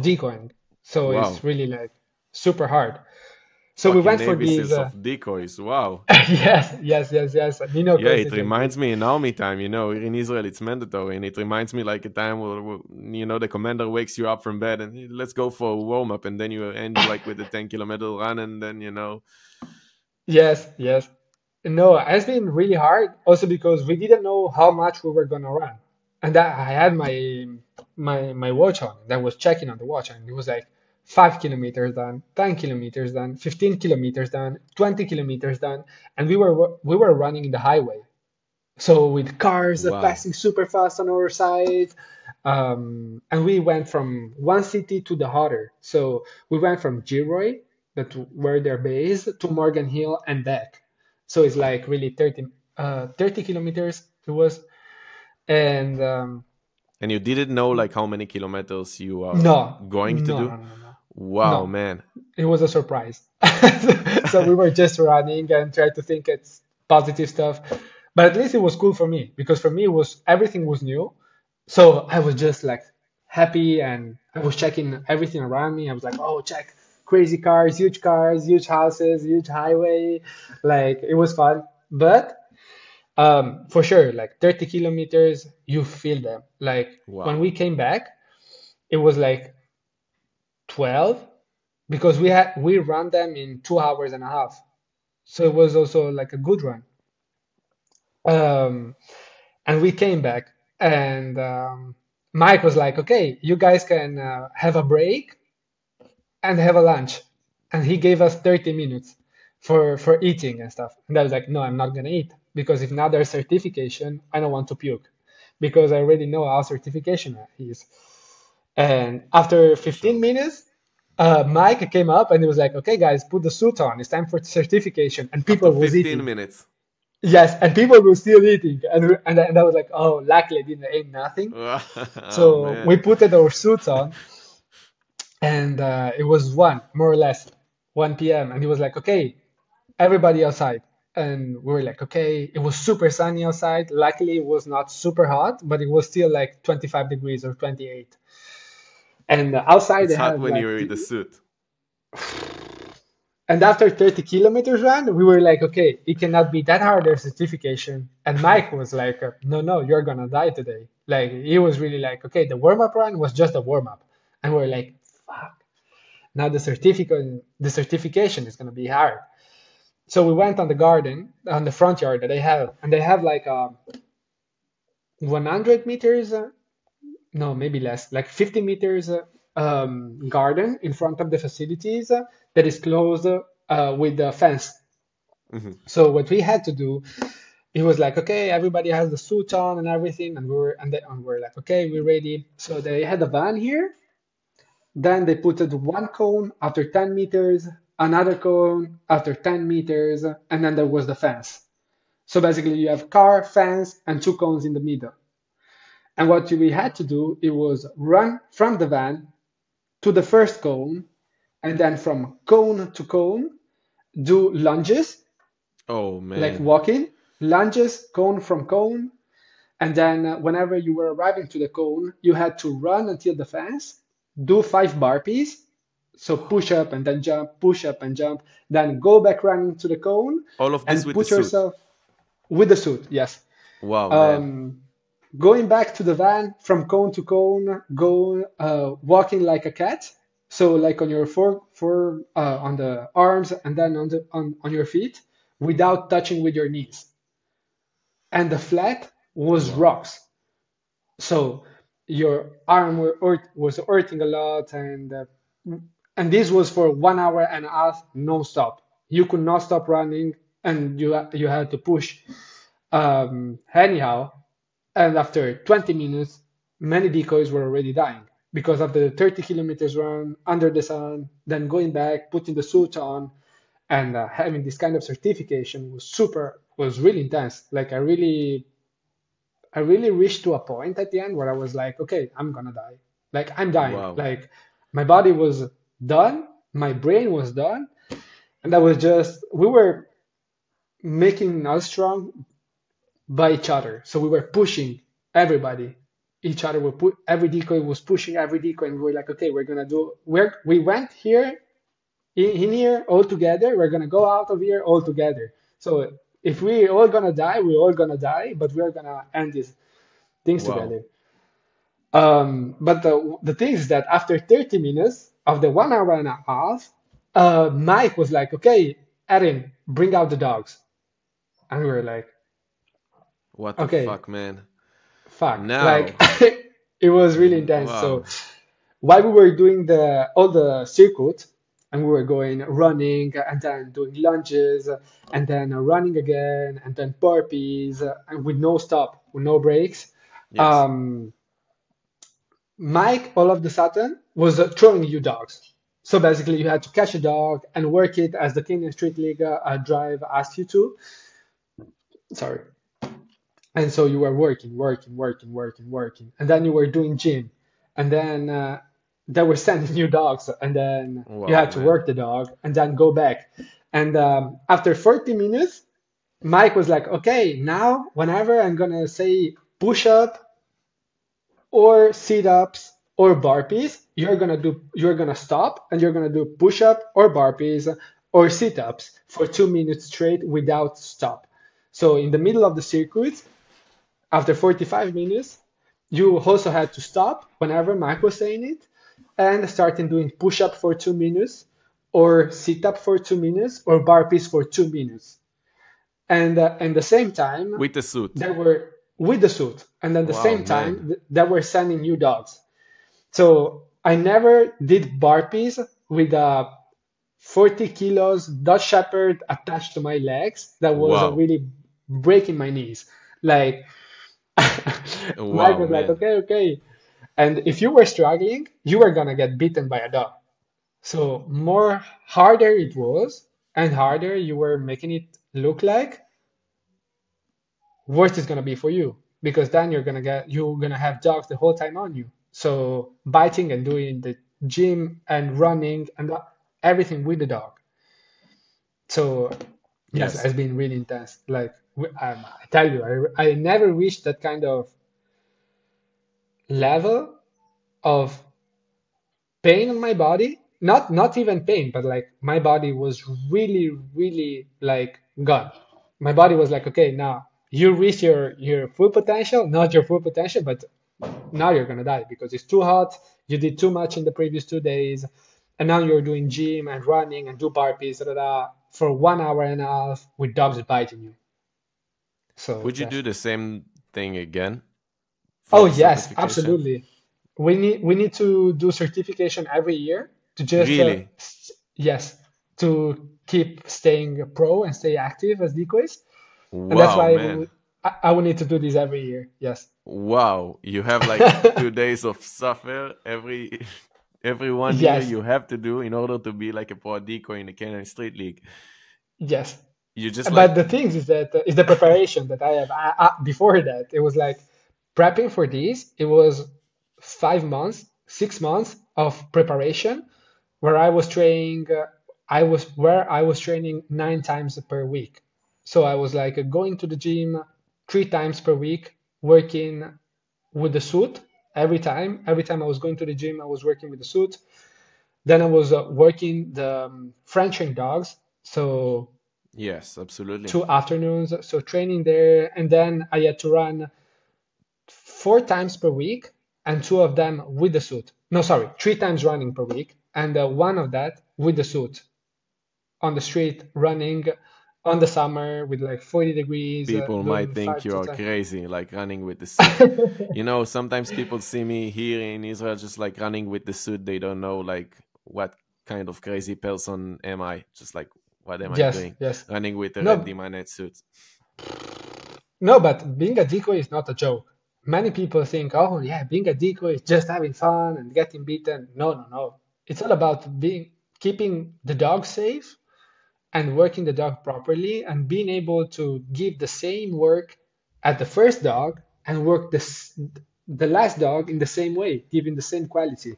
decoying. So it's Wow. really like super hard. So we Fucking went for Navy these. SEALs of decoys. Wow. Yes, yes, yes, yes. Nino Yeah, calls it it like this. reminds me in army time, here in Israel it's mandatory, and it reminds me like a time where the commander wakes you up from bed and let's go for a warm up, and then you end like with a 10 kilometer run, and then Yes, yes. No, it's been really hard also because we didn't know how much we were gonna run. And I had my watch on that was checking on the watch and it was like 5 kilometers done, 10 kilometers done, 15 kilometers done, 20 kilometers done, and we were running in the highway. So with cars wow, passing super fast on our side, and we went from one city to the other. So we went from Giroy, that where they're based, to Morgan Hill and back. So it's like really 30 kilometers it was. And and you didn't know like how many kilometers you are no, going to no, do? no, no, no, Wow, no. man. It was a surprise. So we were just running and tried to think it's positive stuff. But at least it was cool for me because for me it was everything was new. So I was just like happy and I was checking everything around me. I was like, oh, check cars, huge houses, huge highway. Like it was fun. But for sure, like 30 kilometers, you feel them. Like when Wow. we came back, it was like 12 because we ran them in 2 hours and a half. So it was also like a good run. Um, and we came back, and Mike was like, "Okay, you guys can have a break and have a lunch," and he gave us 30 minutes for eating and stuff. And I was like, "No, I'm not gonna eat because if not there's certification, I don't want to puke because I already know how certification is." And after For 15 sure. minutes, Mike came up and he was like, "Okay, guys, put the suit on. It's time for certification." And After people was 15 eating. minutes. Yes, and people were still eating, and I was like, "Oh, luckily I didn't eat nothing." Oh So we man. put our suits on, and it was more or less 1 p.m. And he was like, "Okay, everybody outside." and we were like, okay, it was super sunny outside. Luckily, it was not super hot, but it was still like 25 degrees or 28. And outside It's they hot have when like you're in the suit. and after 30 kilometers run, we were like, okay, it cannot be that hard, there's certification. And Mike was like, no, you're gonna die today. Like, he was really like, okay, the warm-up run was just a warm-up. And we are like, fuck, now the certification is gonna be hard. So we went on the garden, on the front yard that they have, and they have like 100 meters, no, maybe less, like 50 meters garden in front of the facilities that is closed with the fence. Mhm. So what we had to do, it was like, okay, everybody has the suit on and everything, and we were like, okay, we're ready. So they had a van here. Then they put it one cone after 10 meters, another cone after 10 meters, and then there was the fence. So basically, you have car, fence, and two cones in the middle. And what we had to do, it was run from the van to the first cone, and then from cone to cone, do lunges, Oh like man. walking, lunges, cone from cone. And then whenever you were arriving to the cone, you had to run until the fence, do 5 burpees. So push up and then jump, push up and jump, then go back running to the cone All of this and with the put suit. yourself with the suit, yes. Wow, man. Um, Going back to the van from cone to cone, go walking like a cat. So like on your on the arms and then on your feet without touching with your knees. And the flat was Wow. rocks. So your arm was hurting a lot, and this was for 1 hour and a half non-stop. You could not stop running, and you had to push anyhow. And after 20 minutes, many decoys were already dying because of the 30 kilometers run under the sun, then going back, putting the suit on, and having this kind of certification was really intense. Like I really reached to a point at the end where I was like, okay, I'm gonna die. Like I'm dying. Wow. Like my body was done, my brain was done, and I was just we were making us strong by each other. So we were pushing everybody. Each other were put every decoy was pushing every decoy, and we were like, okay, we went here in here all together. We're gonna go out of here all together. So if we all gonna die, we're all gonna die, but we're gonna end these things Wow. together. But the thing is that after 30 minutes of the 1 hour and a half, Mike was like, okay, Erin, bring out the dogs. And we were like, What the okay, fuck, man? fuck. Like, Now. it was really intense. So Wow. while we were doing all the circuit, and we were going running and then doing lunges and then running again and then burpees and with no stop, with no breaks. Yes. Um, Mike, all of the sudden, was throwing you dogs. So basically, you had to catch a dog and work it as the Kenyan Street League drive asked you to. Sorry. And so you were working. And then you were doing gym. And then they were sending you dogs. And then you Wow, had to man. work the dog and then go back. And after 40 minutes, Mike was like, okay, now whenever I'm going to say push up, or sit-ups or burpees, you're gonna stop and you're gonna do push-up or burpees or sit-ups for 2 minutes straight without stop. So in the middle of the circuit, after 45 minutes, you also had to stop whenever Mike was saying it and starting doing push-up for 2 minutes or sit-up for 2 minutes or burpees for 2 minutes. And at the same time, With the suit. there were with the suit, and at the Wow, same man. time, they were sending new dogs. So I never did burpees with a 40 kilos Dutch Shepherd attached to my legs. That was Wow. really breaking my knees. Like Mike Wow, was like, man. okay. And if you were struggling, you were gonna get beaten by a dog. So more harder it was, and harder you were making it look like, worse it's gonna be for you because then you're gonna have dogs the whole time on you. So biting and doing the gym and running and everything with the dog. So Yes, Yes. it's been really intense. Like I tell you, I never reached that kind of level of pain on my body. Not even pain, but like my body was really, really like gone. My body was like, okay, now you reach your full potential, not your full potential, but now you're gonna die because it's too hot. You did too much in the previous 2 days, and now you're doing gym and running and do burpees for 1 hour and a half with dogs biting you. So Would you do yes. the same thing again for Oh the yes, certification? absolutely. We need to do certification every year to just Really? yes, to keep staying pro and stay active as decoys, and that's Wow, why man. I will need to do this every year. Yes. Wow. You have like 2 days of suffer every every 1 year Yes. you have to do in order to be like a pro decoy in the Canadian Street League. Yes. You just But like the thing is that is the preparation that I have. Before that, it was like prepping for these. It was 5 months, 6 months of preparation where I was training. I was training 9 times per week. So I was like going to the gym 3 times per week, working with the suit every time. Every time I was going to the gym, I was working with the suit. Then I was working the French trained dogs. So yes, absolutely. 2 afternoons, so training there, and then I had to run 4 times per week, and two of them with the suit. No, sorry, 3 times running per week, and one of that with the suit on the street running on the summer with like 40 degrees, People might doing think five you to are ten. crazy, like running with the suit. You know, sometimes people see me here in Israel just like running with the suit. They don't know like what kind of crazy person am I. Just like what am I Yes, doing? yes. Running with a red No, demanet suit. no, but being a decoy is not a joke. Many people think, oh yeah, being a decoy is just having fun and getting beaten. No, no, no. It's all about keeping the dog safe and working the dog properly and being able to give the same work at the first dog and work the last dog in the same way, giving the same quality.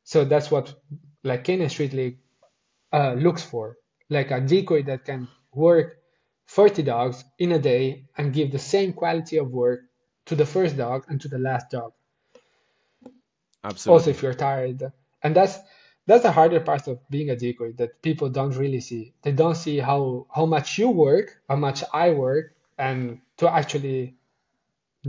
So that's what like Canaan Street League looks for, like a decoy that can work 40 dogs in a day and give the same quality of work to the first dog and to the last dog. Also, Absolutely. if you're tired, and that's the harder part of being a decoy that people don't really see. They don't see how much you work, how much I work, and to actually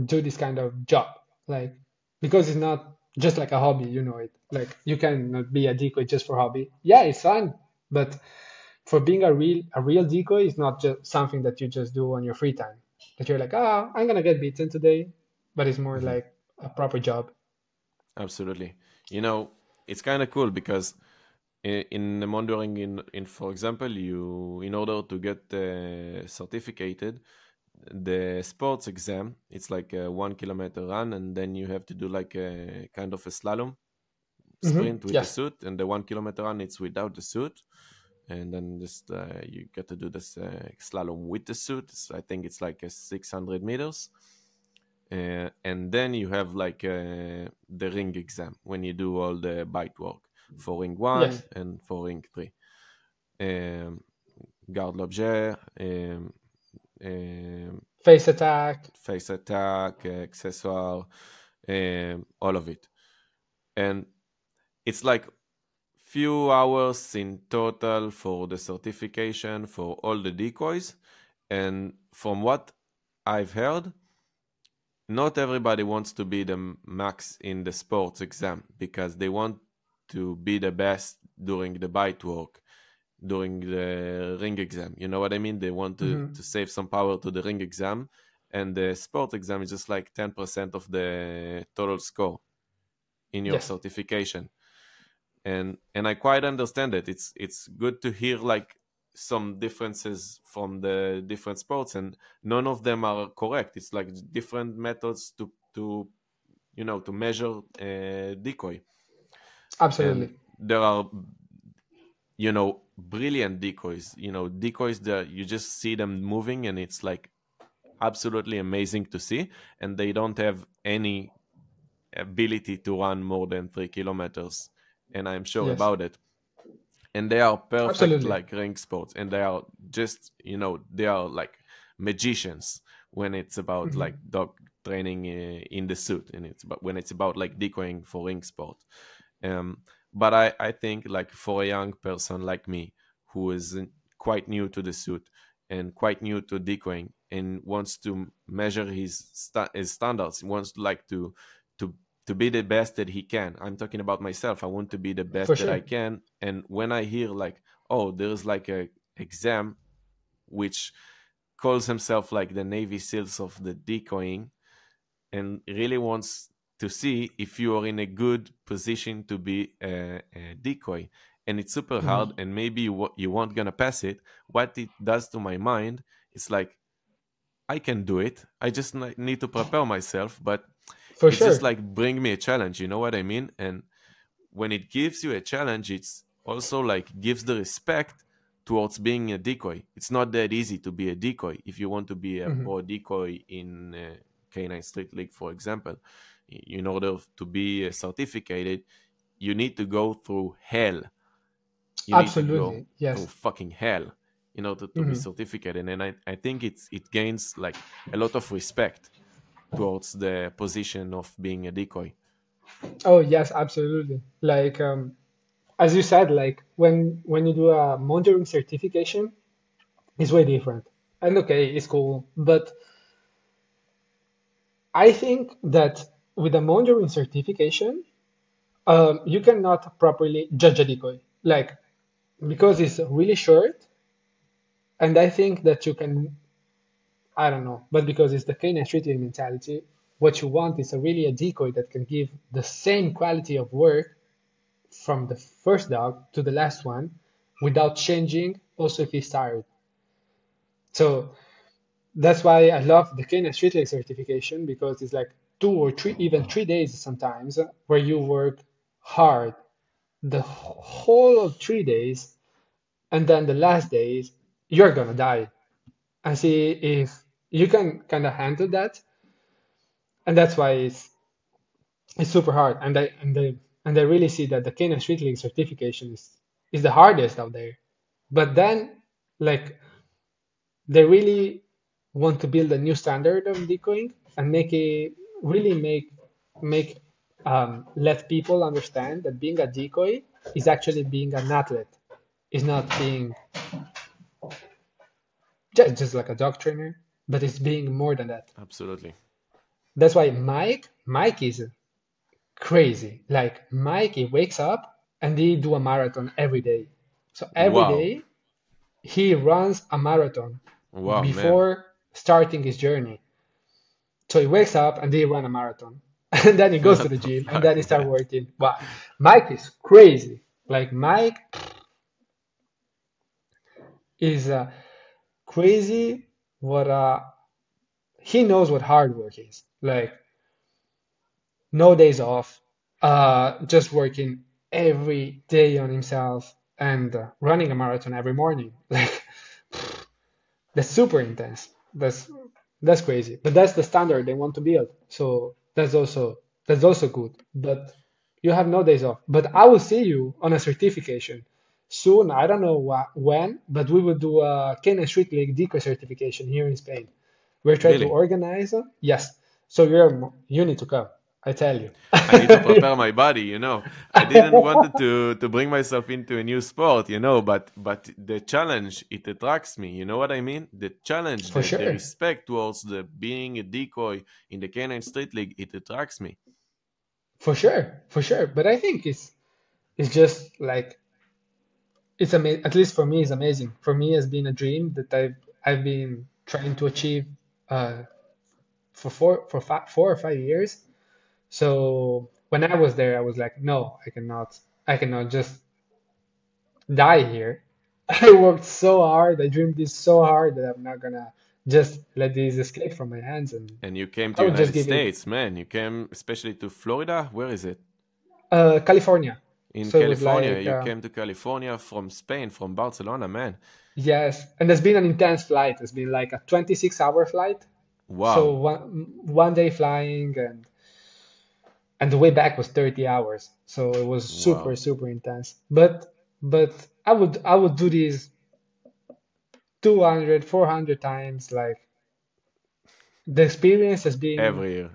do this kind of job, like because it's not just like a hobby, you know it. Like you cannot be a decoy just for hobby. Yeah, it's fun, but for being a real decoy is not just something that you just do on your free time. That you're like, ah, I'm gonna get beaten today, but it's more Mhm. like a proper job. Absolutely. You know, it's kind of cool because in the monitoring, in for example, you in order to get certificated, the sports exam, it's like a 1 kilometer run, and then you have to do like a kind of a slalom sprint with the Yes, suit, and the 1 kilometer run it's without the suit, and then just you get to do this slalom with the suit. I think it's like a 600 meters, and then you have like the ring exam when you do all the bite work for ring one yes. and for ring three. Um, garde l'objet, um, Face attack. face attack, accessoire, all of it. And it's like few hours in total for the certification for all the decoys. And from what I've heard, not everybody wants to be the max in the sports exam because they want to be the best during the bite work, during the ring exam. You know what I mean? They want to Mhm. save some power to the ring exam, and the sport exam is just like 10% of the total score in your Yes, certification. And I quite understand it. It's good to hear like some differences from the different sports, and none of them are correct. It's like different methods to to measure decoy, and absolutely. there are brilliant decoys, decoys that you just see them moving and it's like absolutely amazing to see, and they don't have any ability to run more than 3 kilometers, and I'm sure Yes. about it. and they are perfect Absolutely. like ring sports, and they are just, they are like magicians when it's about like dog training in the suit, and when it's about like decoying for ring sport. But I think like for a young person like me who is quite new to the suit and quite new to decoying and wants to measure his standards, wants like to to be the best that he can. I'm talking about myself. I want to be the For best that sure. I can. And when I hear like, oh, there's like a exam which calls himself like the Navy SEALs of the decoying, and really wants to see if you are in a good position to be a decoy, and it's super hard, and maybe you won't gonna pass it. What it does to my mind, it's like, I can do it. I just need to prepare myself, but For it's just sure. like bring me a challenge. You know what I mean? And when it gives you a challenge, it's also like gives the respect towards being a decoy. It's not that easy to be a decoy. If you want to be a pro decoy in K9 Street League, for example, in order to be certificated, you need to go through hell. You need to go Absolutely. through Yes. fucking hell in order to be certificated. And I think it gains like a lot of respect towards the position of being a decoy. Oh, yes, absolutely. Like, as you said, like when you do a monitoring certification, it's way different. And okay, it's cool, but I think that with a monitoring certification, you cannot properly judge a decoy, like because it's really short, and I think that you can, I don't know, but because it's the K9 treating mentality, what you want is really a decoy that can give the same quality of work from the first dog to the last one without changing, also if he's tired. So that's why I love the K9 Street League certification, because it's like 2 or 3, even 3 days sometimes, where you work hard the whole of 3 days, and then the last days you're gonna die, and see if you can kind of handle that. And that's why it's super hard. And I really see that the K9 Street League certification is the hardest out there. But then, like, they really want to build a new standard of decoying and make it really make let people understand that being a decoy is actually being an athlete, is not being just like a dog trainer, but it's being more than that. Absolutely. That's why Mike is crazy. Like Mike, he wakes up and he do a marathon every day. So every Wow. day he runs a marathon Wow, man. before starting his journey. So he wakes up and he run a marathon. And then he goes to What the the gym and fuck, then he start man? working. Wow. Mike is crazy. Like Mike is crazy what he knows what hard work is. Like no days off, just working every day on himself and running a marathon every morning. Like that's super intense. That's crazy. But that's the standard they want to build. So that's also good. But you have no days off. But I will see you on a certification soon. I don't know when, but we will do a Kenya Street League DECOY certification here in Spain. We're trying to Really? organize. Yes. So you need to come. I tell you. I need to prepare my body, you know. I didn't want to bring myself into a new sport, you know, but the challenge, it attracts me. You know what I mean? The challenge, For the sure. respect towards the being a decoy in the Canine Street League, it attracts me. For sure. For sure. But I think it's just like it's amazing. At least for me, it's amazing. For me, it's been a dream that I've been trying to achieve uh, for 4 or 5 years. So when I was there, I was like, no, I cannot just die here. I worked so hard. I dreamed this so hard that I'm not gonna just let this escape from my hands, and And you came I to would just United give it States, man. You came especially to Florida. Where is it? California. In So it was California. like You came to California from Spain, from Barcelona, man. yes, and it's been an intense flight. It's been like a 26-hour flight. So Wow. one day flying, and the way back was 30 hours. So it was super Wow. super intense. But I would do this 200, 400 times. Like the experience has been every year.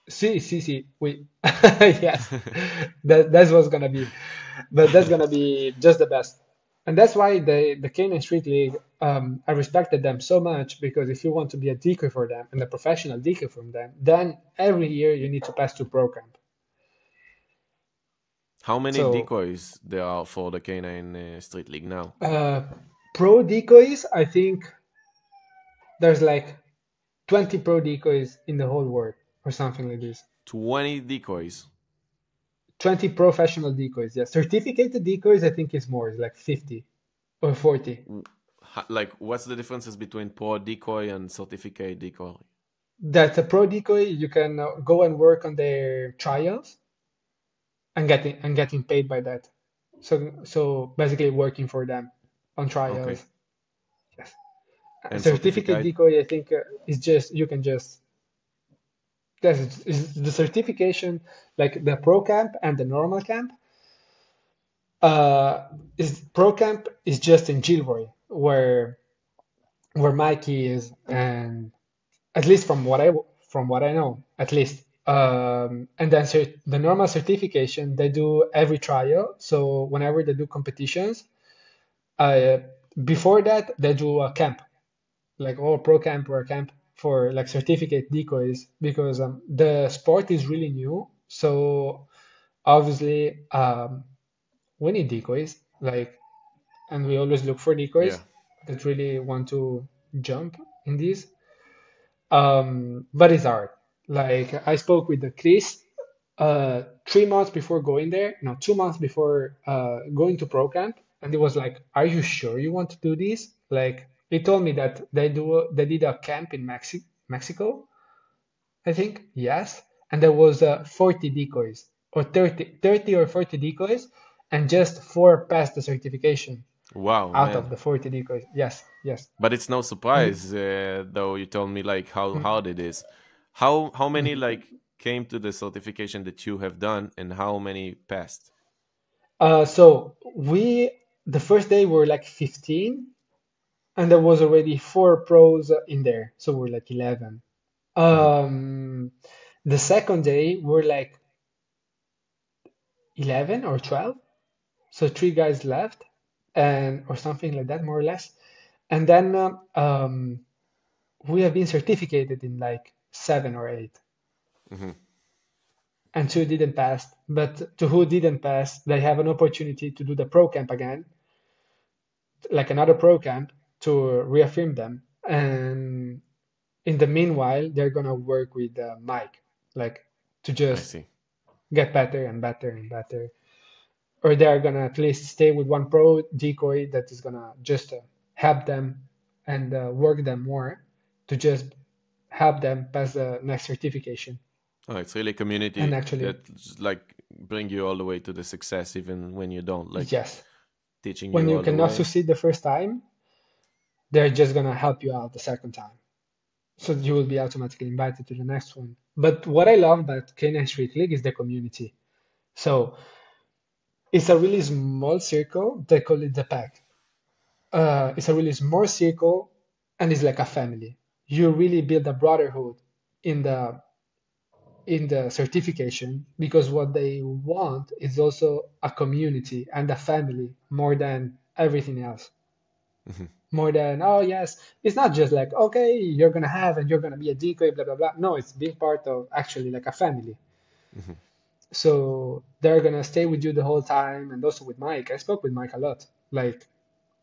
see, we yes, that's what's gonna be, but that's gonna be just the best, and that's why the Canaan Street League, I respected them so much because if you want to be a decoy for them and a professional decoy from them, then every year you need to pass through pro camp. How many So decoys there are for the Canine Street League now? pro decoys, I think there's like 20 pro decoys in the whole world or something like this. 20 decoys. 20 professional decoys, yeah. Certificated decoys, I think is more, it's like 50 or 40. Like, what's the differences between pro decoy and certificate decoy? That a pro decoy, you can go and work on their trials and getting paid by that. So basically working for them on Okay. trials. Yes. And Certificate certificate? decoy, I think is just you can just yes, it's the certification like the pro camp and the normal camp. Is pro camp is just in Gilroy where Mikey is, and at least from what I know, at least. And then the normal certification they do every trial. So whenever they do competitions, uh, before that they do a camp, like all pro camp or a camp for like certificate decoys because the sport is really new. So obviously we need decoys, like, and we always look for Yeah. decoys that really want to jump in this. But it's hard. Like I spoke with the Chris 3 months before going there, no, 2 months before going to pro camp, and he was like, "Are you sure you want to do this?" Like he told me that they did a camp in Mexico, I think, yes, and there was 40 decoys or 30 or 40 decoys, and just four passed the certification Wow, out man. of the 40 decoys. Yes, yes. But it's no And surprise, though you told me like how hard it is. How many like came to the certification that you have done, and how many passed? so the first day were like 15, and there was already four pros in there, so we're like 11. Mhm. Um, the second day we're like 11 or 12, so three guys left, and or something like that, more or less. And then we have been certificated in like seven or eight, Mhm. and two didn't pass. But to who didn't pass, they have an opportunity to do the pro camp again, like another pro camp to reaffirm them. And in the meanwhile, they're gonna work with Mike, like to I just see. get better and better and better. Or they're gonna at least stay with one pro decoy that is gonna just help them and work them more to just help them pass the next certification. Oh, it's really a And community actually, that like bring you all the way to the success, even when you don't, like yes, teaching when you you all the cannot way. succeed the first time, they're just gonna help you out the second time. So you will be automatically invited to the next one. But what I love about K9 Street League is the community. So it's a really small circle. They call it the pack. It's a really small circle, and it's like a family. You really build a brotherhood in the certification because what they want is also a community and a family more than everything else. Mhm. More than, oh yes, it's not just like, okay, you're gonna have and you're gonna be a decoy, blah blah blah. No, it's being part of actually like a family. Mhm. So they're gonna stay with you the whole time, and also with Mike. I spoke with Mike a lot. Like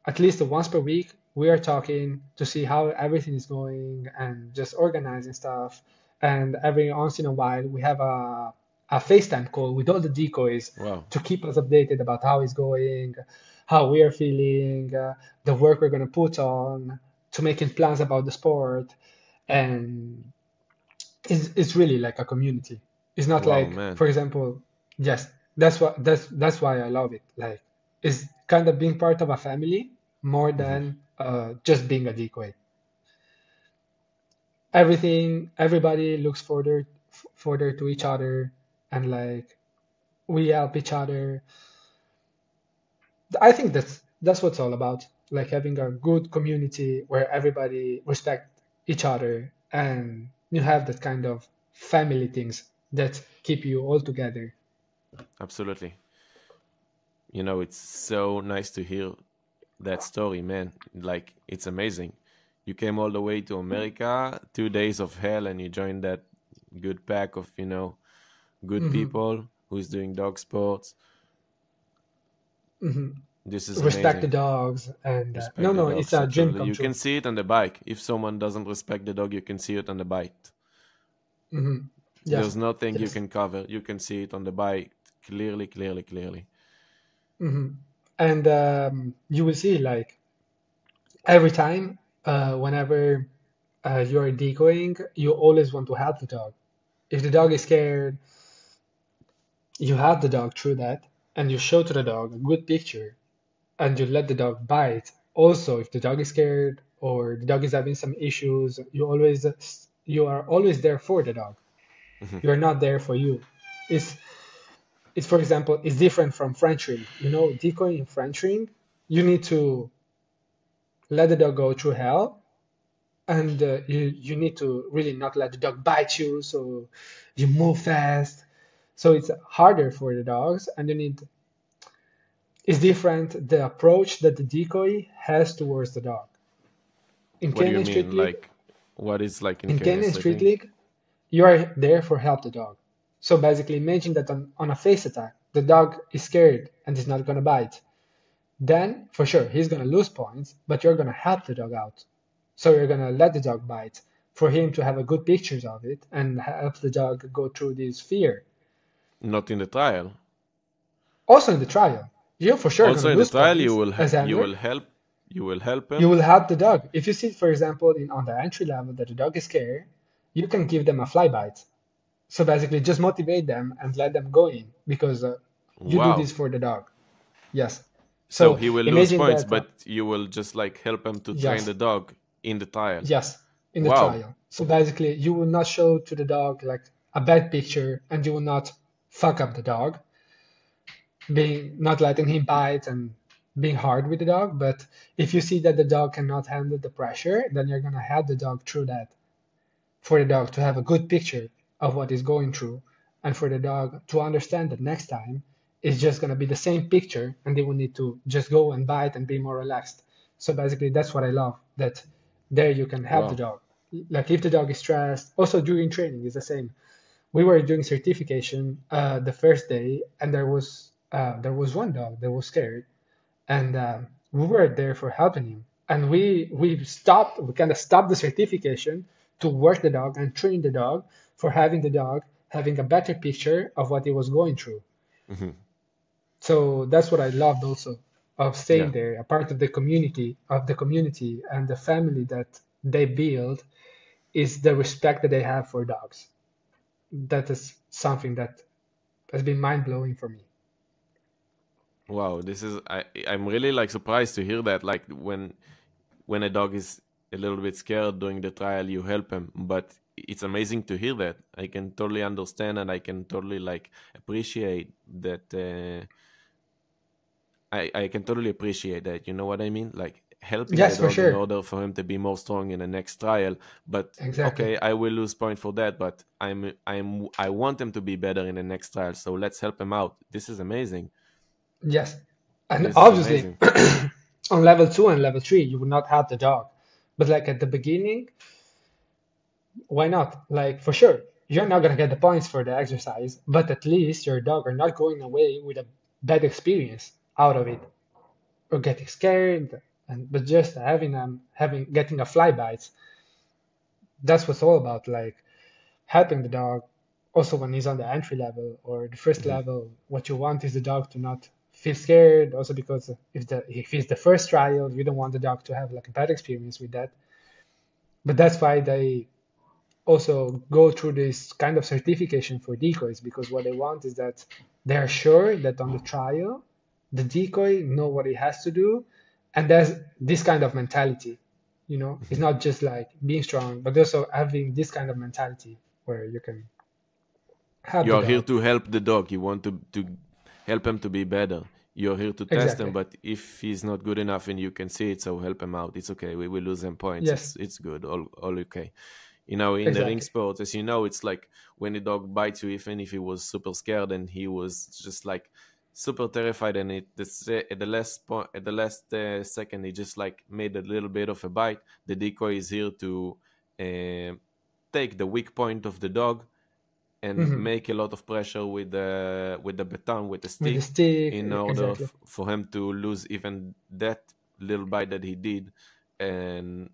at least once per week, we are talking to see how everything is going and just organizing stuff. And every once in a while, we have a FaceTime call with all the decoys Wow. to keep us updated about how it's going, how we are feeling, the work we're going to put on, to making plans about the sport. And it's really like a community. It's not Wow, like, man. for example, yes, that's why I love it. Like, it's kind of being part of a family more Mhm. than just being a decoy. Everybody looks further to each other, and like we help each other. I think that's what's all about. Like having a good community where everybody respect each other and you have that kind of family things that keep you all together. Absolutely. You know, it's so nice to hear that story, man. Like, it's amazing. You came all the way to America, 2 days of hell, and you joined that good pack of, good Hmm. people who's doing dog sports. Hmm. This is Respect the amazing. dogs and no, Respect the no, it's dogs, a dream absolutely. come You can true. see it on the bike. If someone doesn't respect the dog, you can see it on the bike. Hmm. Yes, There's nothing you yes. can cover. You can see it on the bike clearly, clearly, clearly. Hmm. And you will see like every time, whenever you're decoying, you always want to help the dog. If the dog is scared, you help the dog through that, and you show to the dog a good picture, and you let the dog bite. Also, if the dog is scared or the dog is having some issues, you are always there for the dog. Mhm. You are not there for you. It's it's for example, it's different from French ring. You know, decoy in French ring, you need to let the dog go through hell, and you need to really not let the dog bite you, so you move fast. So it's harder for the dogs, and you need it's different the approach that the decoy has towards the dog. In What do you Canine Street mean? League, Like, what is like in in Kenya Canine Street Street? League, you are there for help the dog. So basically, imagine that on a face attack, the dog is scared and is not going to bite. Then, for sure, he's going to lose points, but you're going to help the dog out. So you're going to let the dog bite for him to have a good pictures of it and help the dog go through this fear. Not in the trial. Also in the trial, you're for sure going Also to in the lose trial, points as you handler. will help. You will help You him. will help the dog. If you see, for example, on the entry level that the dog is scared, you can give them a fly bite. So basically, just motivate them and let them go in because you do Wow. this for the dog. Yes. So So he will lose imagine points, that, but you will just like help him to train yes, the dog in the trial. yes, in the Wow. trial. So basically, you will not show to the dog like a bad picture and you will not fuck up the dog, being not letting him bite and being hard with the dog. But if you see that the dog cannot handle the pressure, then you're going to help the dog through that for the dog to have a good picture of what is going through and for the dog to understand that next time it's just going to be the same picture and they will need to just go and bite and be more relaxed. So basically that's what I love, that there you can help the Wow. dog. Like if the dog is stressed, also during training is the same. We were doing certification the first day and there was one dog that was scared and we were there for helping him. And we kind of stopped the certification to work the dog and train the dog for having the dog having a better picture of what he was going through. Hmm. So that's what I loved also of Yeah. staying there, a part of the community and the family that they build is the respect that they have for dogs. That is something that has been mind blowing for me. Wow. This is I'm really like surprised to hear that. Like when a dog is a little bit scared during the trial, you help him. But it's amazing to hear that. I can totally understand and I can totally like appreciate that. I can totally appreciate that. You know what I mean? Like helping the Yes, for dog in sure. order for him to be more strong in the next trial. But Exactly. okay, I will lose point for that. But I want him to be better in the next trial. So let's help him out. This is amazing. Yes. And This is obviously, amazing. on level 2 and level 3, you would not have the dog. But like at the beginning, why not? Like for sure, you're not gonna get the points for the exercise, but at least your dog are not going away with a bad experience out of it or getting scared. And but just having getting a fly bite, that's what's all about. Like helping the dog. Also, when he's on the entry level or the first Mhm. level, what you want is the dog to not feel scared. Also, because if it's the first trial, you don't want the dog to have like a bad experience with that. But that's why they also go through this kind of certification for decoys because what they want is that they are sure that on the trial the decoy know what he has to do, and there's this kind of mentality. It's not just like being strong, but also having this kind of mentality where you can help You the are here dog. to help the dog. You want to help him to be better. you're here to test him, Exactly. but if he's not good enough and you can see it, so help him out. It's okay. We will lose them points. Yes, It's good. All okay. You know, in the ring exactly. sports, as you know, it's like when a dog bites you, even if he was super scared and he was just like super terrified, and at the last point, at the last second, he just like made a little bit of a bite. The decoy is here to uh, take the weak point of the dog and Hmm. make a lot of pressure with the baton, with the With the stick, stick, in order exactly. for him to lose even that little bite that he did, and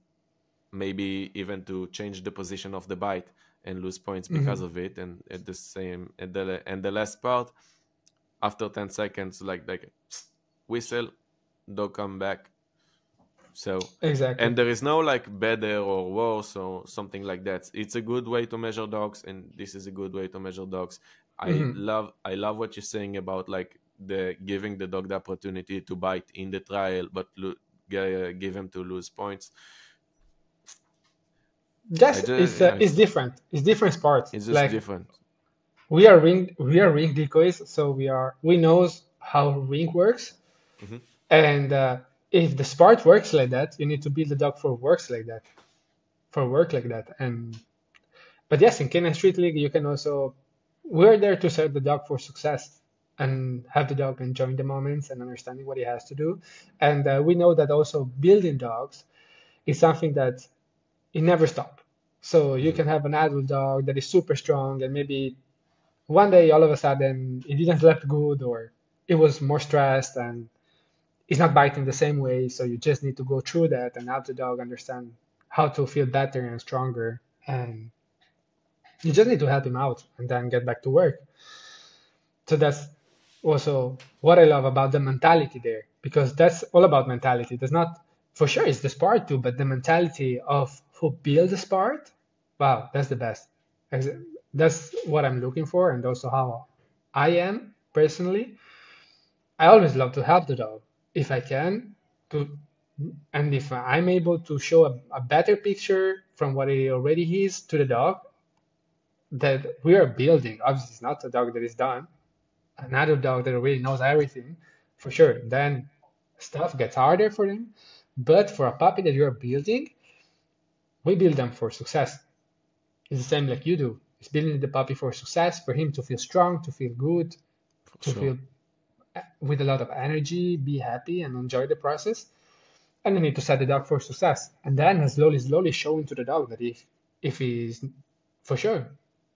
maybe even to change the position of the bite and lose points because Hmm. of it. And at the last part, after 10 seconds, like whistle, dog come back. So, Exactly. and there is no like better or worse or something like that. It's a good way to measure dogs, and this is a good way to measure dogs. Hmm. I love what you're saying about like the giving the dog the opportunity to bite in the trial, but give him to lose points. I Yes, just yeah, it's different. It's different sports. it's just Like different. we are ring decoys, so we knows how ring works. Hmm. And if the sport works like that, you need to build a dog for work like that. And but yes, in Kenyan Street League, you can also we're there to set the dog for success and have the dog enjoying the moments and understanding what he has to do. And we know that also building dogs is something that it never stops. So you Hmm. can have an adult dog that is super strong, and maybe one day all of a sudden it didn't sleep good, or it was more stressed and it's not biting the same way. So you just need to go through that and help the dog understand how to feel better and stronger. And you just need to help him out and then get back to work. So that's also what I love about the mentality there, because that's all about mentality. There's not, for sure, it's the sport too, but the mentality of who builds the sport, wow, that's the best. That's what I'm looking for, and also how I am personally. I always love to help the dog if I can, to, and if I'm able to show a better picture from what he already is to the dog that we are building. Obviously, it's not a dog that is done. Another dog that really knows everything, for sure. Then stuff gets harder for them. But for a puppy that you're building, we build them for success. It's the same like you do. It's building the puppy for success, for him to feel strong, to feel good, For to sure. feel with a lot of energy, be happy, and enjoy the process. And you need to set the dog for success. And then slowly showing to the dog that if he's for sure,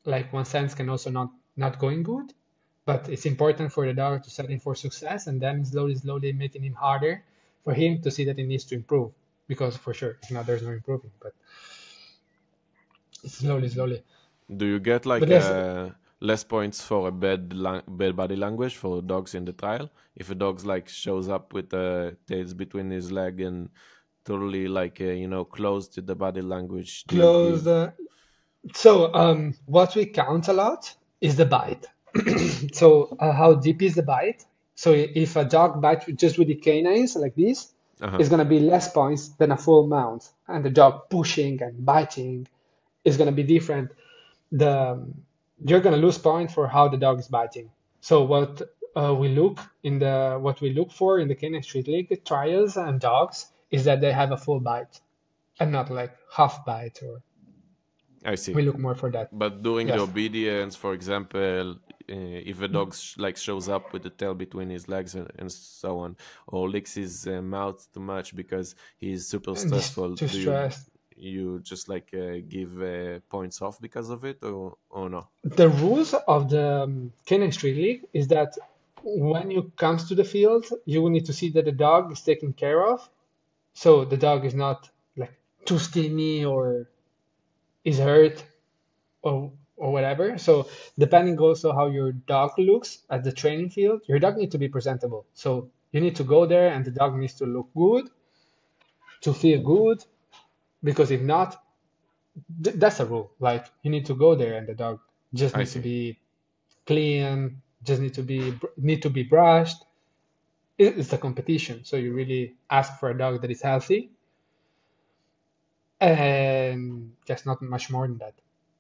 like one sense can also not going good, but it's important for the dog to set him for success, and then slowly making him harder for him to see that he needs to improve. Because for sure, if not, there's no improving. But it's slowly. Do you get But like yes, less points for a bad body language for dogs in the trial? If a dog's like shows up with tails between his leg and totally like close to the body language, do you close. give? What we count a lot is the bite. So how deep is the bite? So if a dog bites just with the canines like this, Uh huh. it's gonna be less points than a full mount, and the dog pushing and biting is gonna be different. The You're gonna lose points for how the dog is biting. So what we look for in the Canine Street League trials and dogs is that they have a full bite and not like half bite, or I see. we look more for that. But during the Yes. obedience, for example, if a dog like shows up with the tail between his legs and so on, or licks his mouth too much because he's super And this stressful, too stressed. you just like give points off because of it, or no? The rules of the Canine Street League is that when you comes to the field, you will need to see that the dog is taken care of. So the dog is not like too skinny or is hurt or whatever. So depending also how your dog looks at the training field, your dog needs to be presentable. So you need to go there and the dog needs to look good, to feel good, because if not, that's a rule. Like you need to go there and the dog just I need to see. be clean, just need to be brushed. It's a competition, so you really ask for a dog that is healthy, and just not much more than that.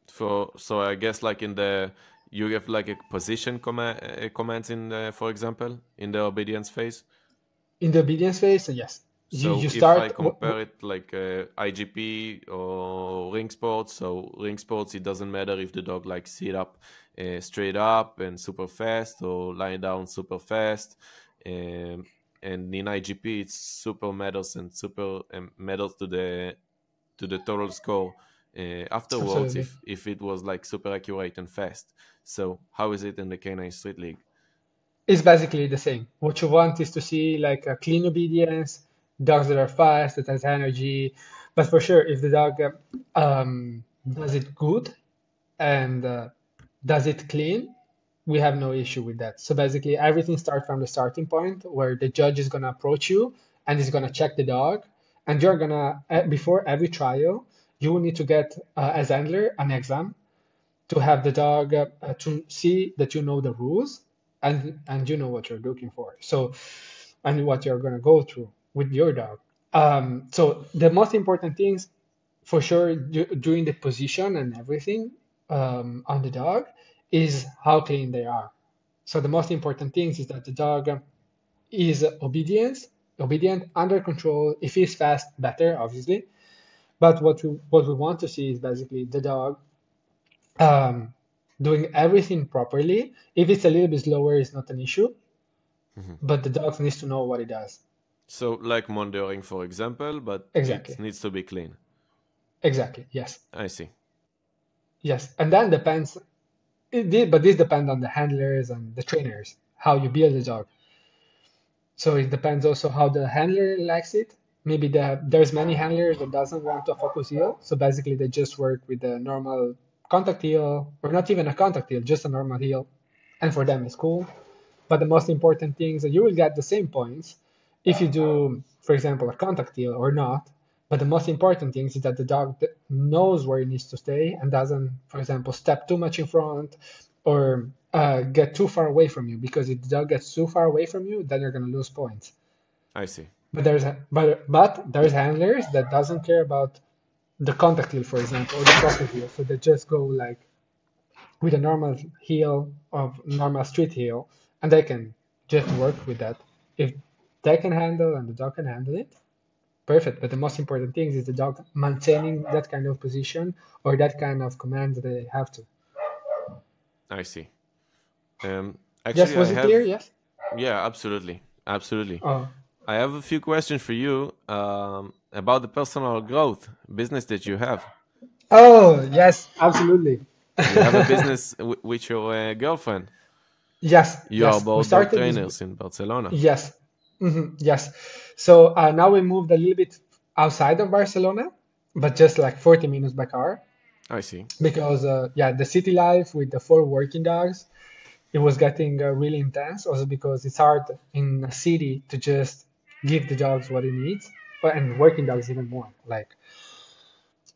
So I guess like in the you have like a position commands in, for example, in the obedience phase. In the obedience phase, yes. So You if start. I compare it like IGP or ring sports, so ring sports, it doesn't matter if the dog like sit up straight up and super fast or lying down super fast. And in IGP, it's super matters and super matters to the total score afterwards Absolutely. if it was like super accurate and fast. So how is it in the K9 Street League? It's basically the same. What you want is to see like a clean obedience, dogs that are fast, that has energy. But for sure, if the dog does it good and does it clean, we have no issue with that. So basically, everything starts from the starting point where the judge is going to approach you and is going to check the dog. And you're going to, before every trial, you will need to get, as handler, an exam to have the dog to see that you know the rules and you know what you're looking for. So, and what you're going to go through with your dog. So the most important things, for sure, during the position and everything on the dog is how clean they are. So the most important things is that the dog is obedient, under control. If he's fast, better, obviously. But what we want to see is basically the dog doing everything properly. If it's a little bit slower, it's not an issue. But the dog needs to know what it does. So like monitoring, for example, but Exactly. it needs to be clean. Exactly. Yes. I see. Yes. And then depends. But this depends on the handlers and the trainers, how you build the dog. So it depends also how the handler likes it. Maybe there's many handlers that doesn't want a focus heel. So basically they just work with a normal contact heel, or not even a contact heel, just a normal heel. And for them it's cool. But the most important thing is that you will get the same points if you do, for example, a contact heel or not. But the most important thing is that the dog knows where it needs to stay and doesn't, for example, step too much in front or get too far away from you. Because if the dog gets too far away from you, then you're going to lose points. I see. But there's handlers that doesn't care about the contact heel, for example, or the pocket heel. So they just go like with a normal heel of normal street heel, and they can just work with that. If they can handle and the dog can handle it, perfect. But the most important thing is the dog maintaining that kind of position or that kind of command that they have to. I see. Yes, Actually, was I it have. clear? Yes. Yeah, absolutely, absolutely. Oh, I have a few questions for you about the personal growth business that you have. oh, yes, absolutely. You have a business with your girlfriend. Yes, You are yes. We both dog started this. trainers in Barcelona. Yes, yes. So now we moved a little bit outside of Barcelona, but just like 40 minutes by car. I see. Because the city life with the 4 working dogs, it was getting really intense. Also because it's hard in a city to just give the dogs what it needs, and working dogs even more. Like,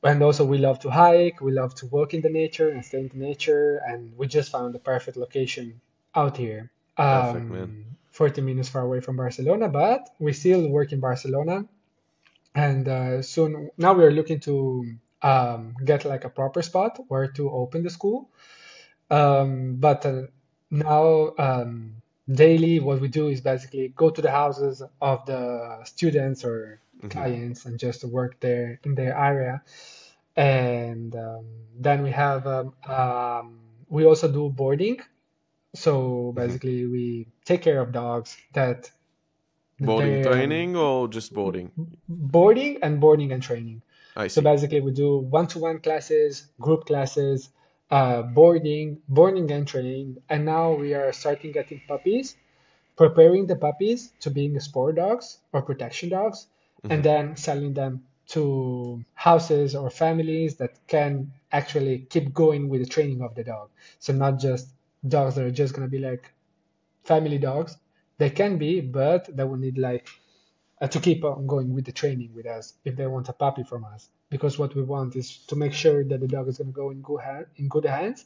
and also we love to hike, we love to walk in the nature and stay in the nature, and we just found the perfect location out here. Perfect, man. 40 minutes far away from Barcelona, but we still work in Barcelona, and soon now we are looking to get like a proper spot where to open the school. But now daily what we do is basically go to the houses of the students or clients and just work there in their area. And then we also do boarding. So basically we take care of dogs that Boarding training or just boarding? boarding and training. I So see. basically, we do one-to-one classes, group classes, boarding and training. And now we are starting getting puppies, preparing the puppies to being sport dogs or protection dogs, and then selling them to houses or families that can actually keep going with the training of the dog. So not just dogs that are just going to be like family dogs. They can be, but they will need like to keep on going with the training with us if they want a puppy from us. Because what we want is to make sure that the dog is going to go in good hands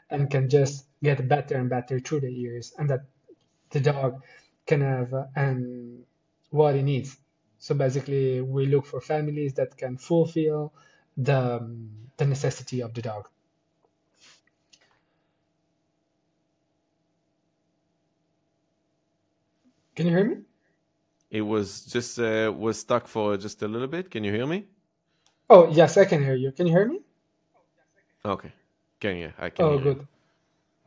and can just get better and better through the years, and that the dog can have and what he needs. So basically, we look for families that can fulfill the necessity of the dog. Can you hear me? It was just was stuck for just a little bit. Can you hear me? Oh, yes, I can hear you. Can you hear me? Okay. I can Oh, hear you. good.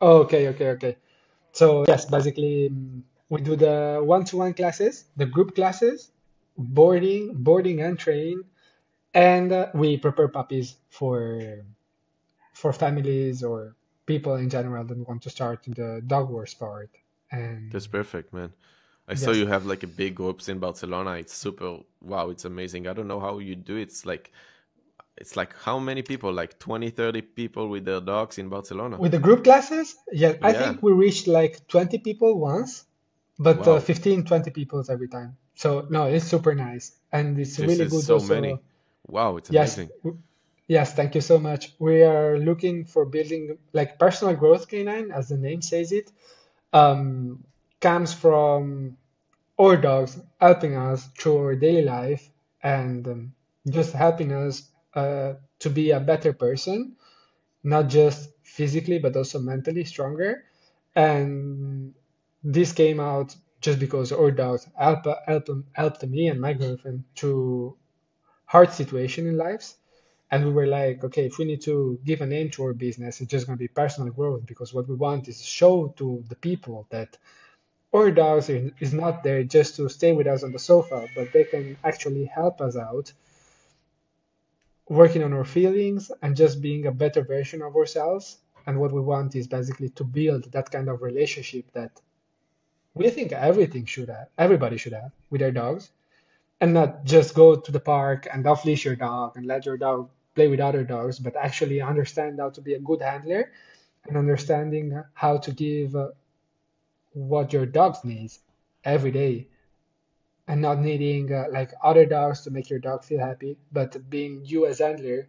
Okay. So yes, basically we do the one-to-one classes, the group classes, boarding and train, and we prepare puppies for families or people in general that want to start in the dog war sport. That's And perfect, man. I saw yes, you have like a big groups in Barcelona. It's super wow, it's amazing. I don't know how you do it. It's like how many people? Like 20, 30 people with their dogs in Barcelona. with the group classes, yeah, I Yeah. think we reached like 20 people once, but Wow. 15, 20 people every time. So no, it's super nice. And it's This really is good so also. many. Wow, it's Yes, amazing. yes, thank you so much. We are looking for building like personal growth canine, as the name says it, um, comes from our dogs helping us through our daily life and just helping us to be a better person, not just physically but also mentally stronger. And this came out just because our dogs helped me and my girlfriend through hard situation in lives. And we were like, okay, if we need to give a name to our business, it's just going to be personal growth because what we want is show to the people that our dogs is not there just to stay with us on the sofa, but they can actually help us out working on our feelings and just being a better version of ourselves. And what we want is basically to build that kind of relationship that we think everybody should have with their dogs, and not just go to the park and off leash your dog and let your dog play with other dogs, but actually understand how to be a good handler and understanding how to give what your dog needs every day and not needing like other dogs to make your dog feel happy, but being you as handler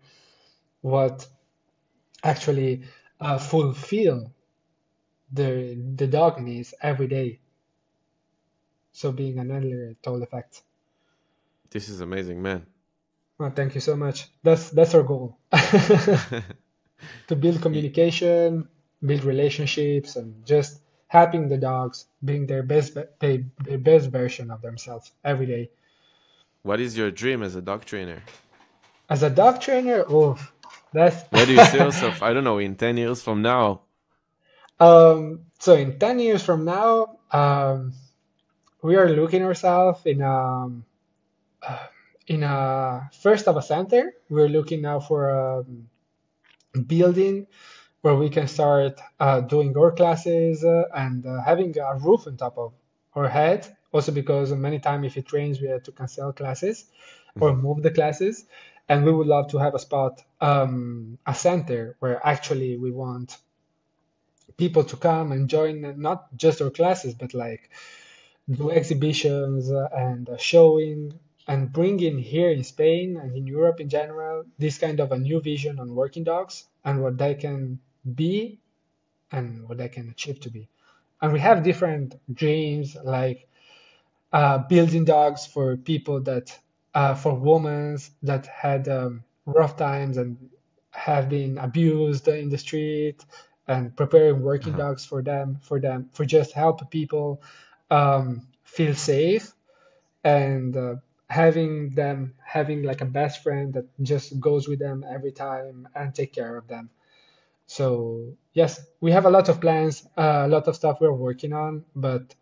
what actually fulfill the dog needs every day. So being an handler at all effects. This is amazing, man. Well, thank you so much. That's our goal. To build Y- communication, build relationships, and just helping the dogs being their best version of themselves every day. What is your dream as a dog trainer? As a dog trainer, oh, that's Where do you see yourself? I don't know, in 10 years from now. so in 10 years from now, we are looking ourselves in a first of a center. We're looking now for a building where we can start doing our classes and having a roof on top of our head. Also, because many times if it rains, we have to cancel classes or move the classes. And we would love to have a spot, a center where actually we want people to come and join not just our classes, but like do exhibitions and showing and bringing here in Spain and in Europe in general this kind of a new vision on working dogs and what they can be and what they can achieve to be. And we have different dreams like building dogs for people that, for women that had rough times and have been abused in the street, and preparing working Uh-huh. dogs for just help people feel safe and having them having like a best friend that just goes with them every time and take care of them. So yes, we have a lot of plans, a lot of stuff we're working on, but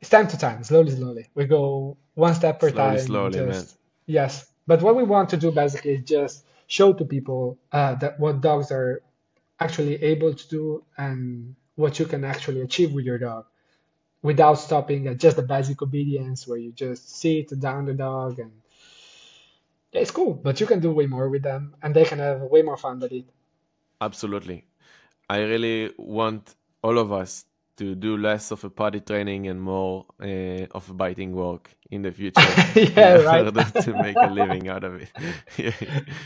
it's time to time, slowly. We go one step per Slowly, time and slowly, man. just, yes. But what we want to do basically is just show to people that what dogs are actually able to do and what you can actually achieve with your dog without stopping at just the basic obedience where you just sit down the dog and yeah, it's cool, but you can do way more with them and they can have way more fun with it. Absolutely. I really want all of us to do less of a potty training and more of a biting work in the future in Yeah, right. order to make a living out of it. Yeah.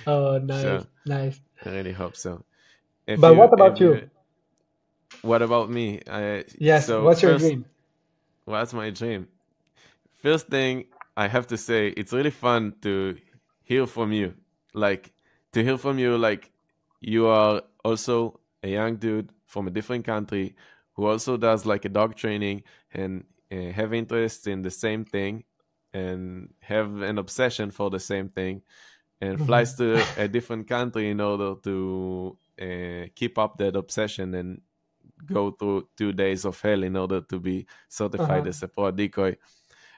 Oh, nice, So nice. I really hope so. If But you, what about if you, you? what about me? Yes, So what's your first, dream? what's my dream? First thing I have to say, it's really fun to hear from you. Like to hear from you, like you are also a young dude from a different country who also does like a dog training, and have interest in the same thing and have an obsession for the same thing, and flies to a different country in order to keep up that obsession and go through 2 days of hell in order to be certified as a pro DECOY.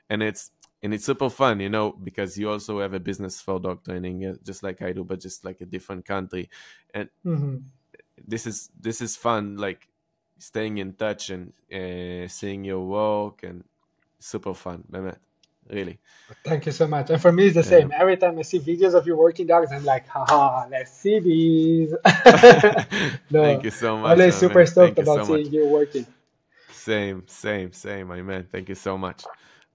And it's super fun, you know, because you also have a business for dog training, just like I do, but just like a different country. And this is fun, like staying in touch and seeing your work, and super fun, really. Thank you so much. And for me, it's the same. Every time I see videos of you working dogs, I'm like, haha, let's see these. No, thank you so much. Always super stoked about seeing you working. Same, my man. Thank you so much.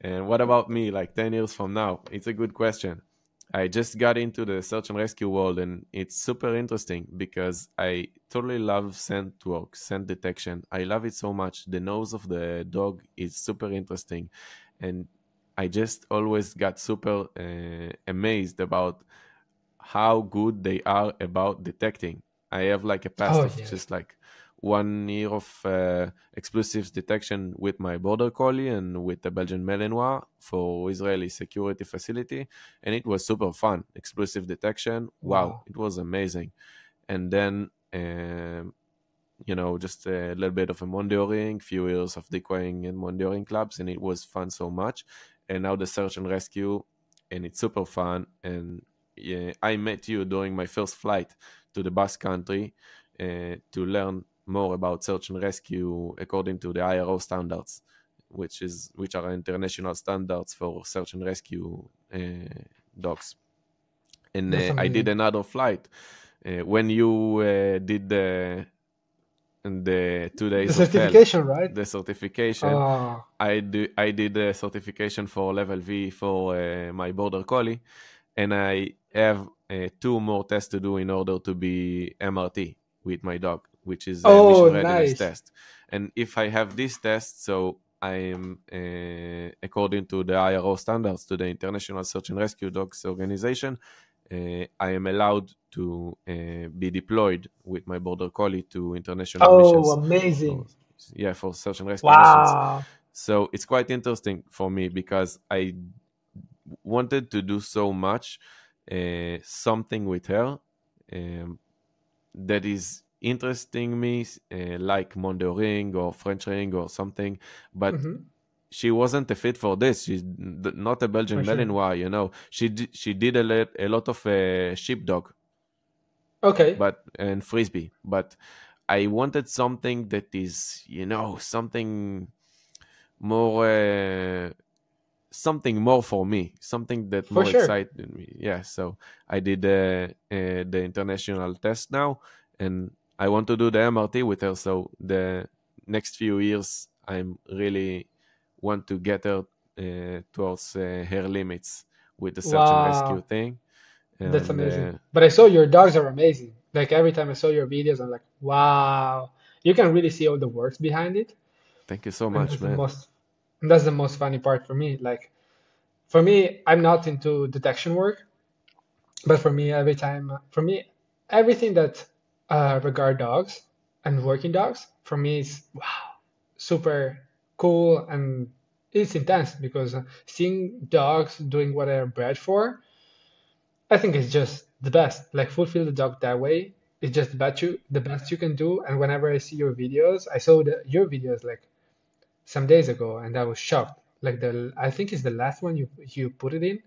And what about me, like 10 years from now? It's a good question. I just got into the search and rescue world, and it's super interesting because I totally love scent work, scent detection. I love it so much. The nose of the dog is super interesting. And I just always got super amazed about how good they are about detecting. I have like a past of just like 1 year of explosives detection with my border collie and with the Belgian Malinois for Israeli security facility, and it was super fun. Explosive detection, wow, it was amazing. And then you know, just a little bit of a monitoring, few years of decoying and monitoring clubs, and it was fun so much. And now the search and rescue, and it's super fun. And I met you during my first flight to the Basque Country to learn more about search and rescue according to the IRO standards, which are international standards for search and rescue dogs. And I did another flight when you did the 2 days the certification, of hell, right? The certification. I did a certification for level V for my border collie, and I have 2 more tests to do in order to be MRT with my dog, which is a mission readiness test. And if I have this test, so I am, according to the IRO standards, to the International Search and Rescue Dogs Organization, I am allowed to be deployed with my border collie to international missions. Oh, amazing. For search and rescue missions. So it's quite interesting for me because I wanted to do so much, something with her that is interesting me, like Mondeo or French ring or something, but she wasn't a fit for this. She's not a Belgian Malinois, you know. She did a lot of sheepdog, and frisbee. But I wanted something that is, you know, something more for me, something that more excited me. Yeah, so I did the international test now, and I want to do the MRT with her. So the next few years, I'm really want to get her towards her limits with the search and rescue thing. And, that's amazing. But I saw your dogs are amazing. Like every time I saw your videos, I'm like, wow, you can really see all the works behind it. Thank you so much, man. That's the most funny part for me. Like, for me, I'm not into detection work, but for me, everything that regard dogs and working dogs, for me is wow, super cool, and it's intense because seeing dogs doing what they're bred for, I think it's just the best. Like, fulfill the dog that way, it's just the best you can do. And whenever I see your videos, I saw your videos like some days ago, and I was shocked. Like, I think it's the last one you put it in,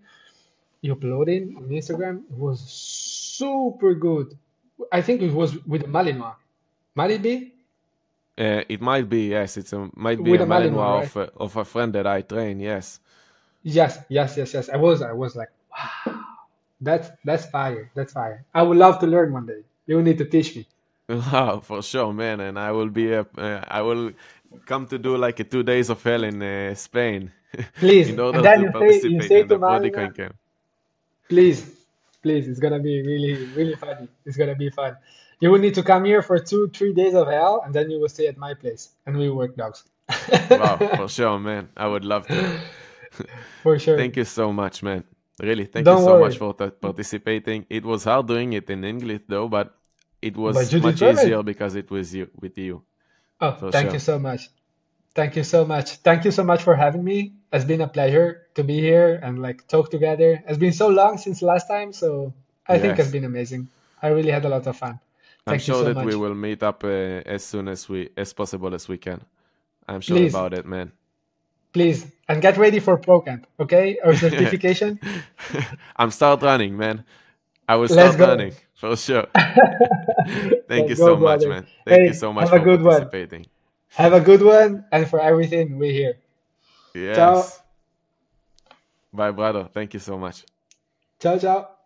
you upload it on Instagram. It was super good. I think it was with a Malinois. Might it be? It might be, yes. Might be with a Malinois, right? of a friend that I train, yes. Yes. I was like, wow, that's fire. That's fire. I would love to learn one day. You need to teach me. Wow, for sure, man. And I will I will come to do like a 2 days of hell in Spain. Please, in order and then to participate in the Pro DECOY camp. Please, it's gonna be really, really funny. It's gonna be fun. You will need to come here for 2-3 days of hell, and then you will stay at my place, and we work dogs. Wow, for sure, man. I would love to. For sure. Thank you so much, man. Really, thank you so much for participating. It was hard doing it in English, though, but it was much easier because it was with you. Oh, thank you so much. Thank you so much. Thank you so much for having me. It's been a pleasure to be here and like talk together. It's been so long since last time, so I think it's Yes. been amazing. I really had a lot of fun. I'm Thank you sure so that we much. will meet up as soon as possible as we can. I'm sure Please, about it, man. please, and get ready for Pro Camp, okay? Or certification. I'm start running, man. I will Let's start go. running for sure. Thank Let's you go, so much, brother. man. Thank you Hey, so much have a for good one. participating. Have a good one, and for everything, we're here. Ciao. Yes. Bye, brother. Thank you so much. Ciao, ciao.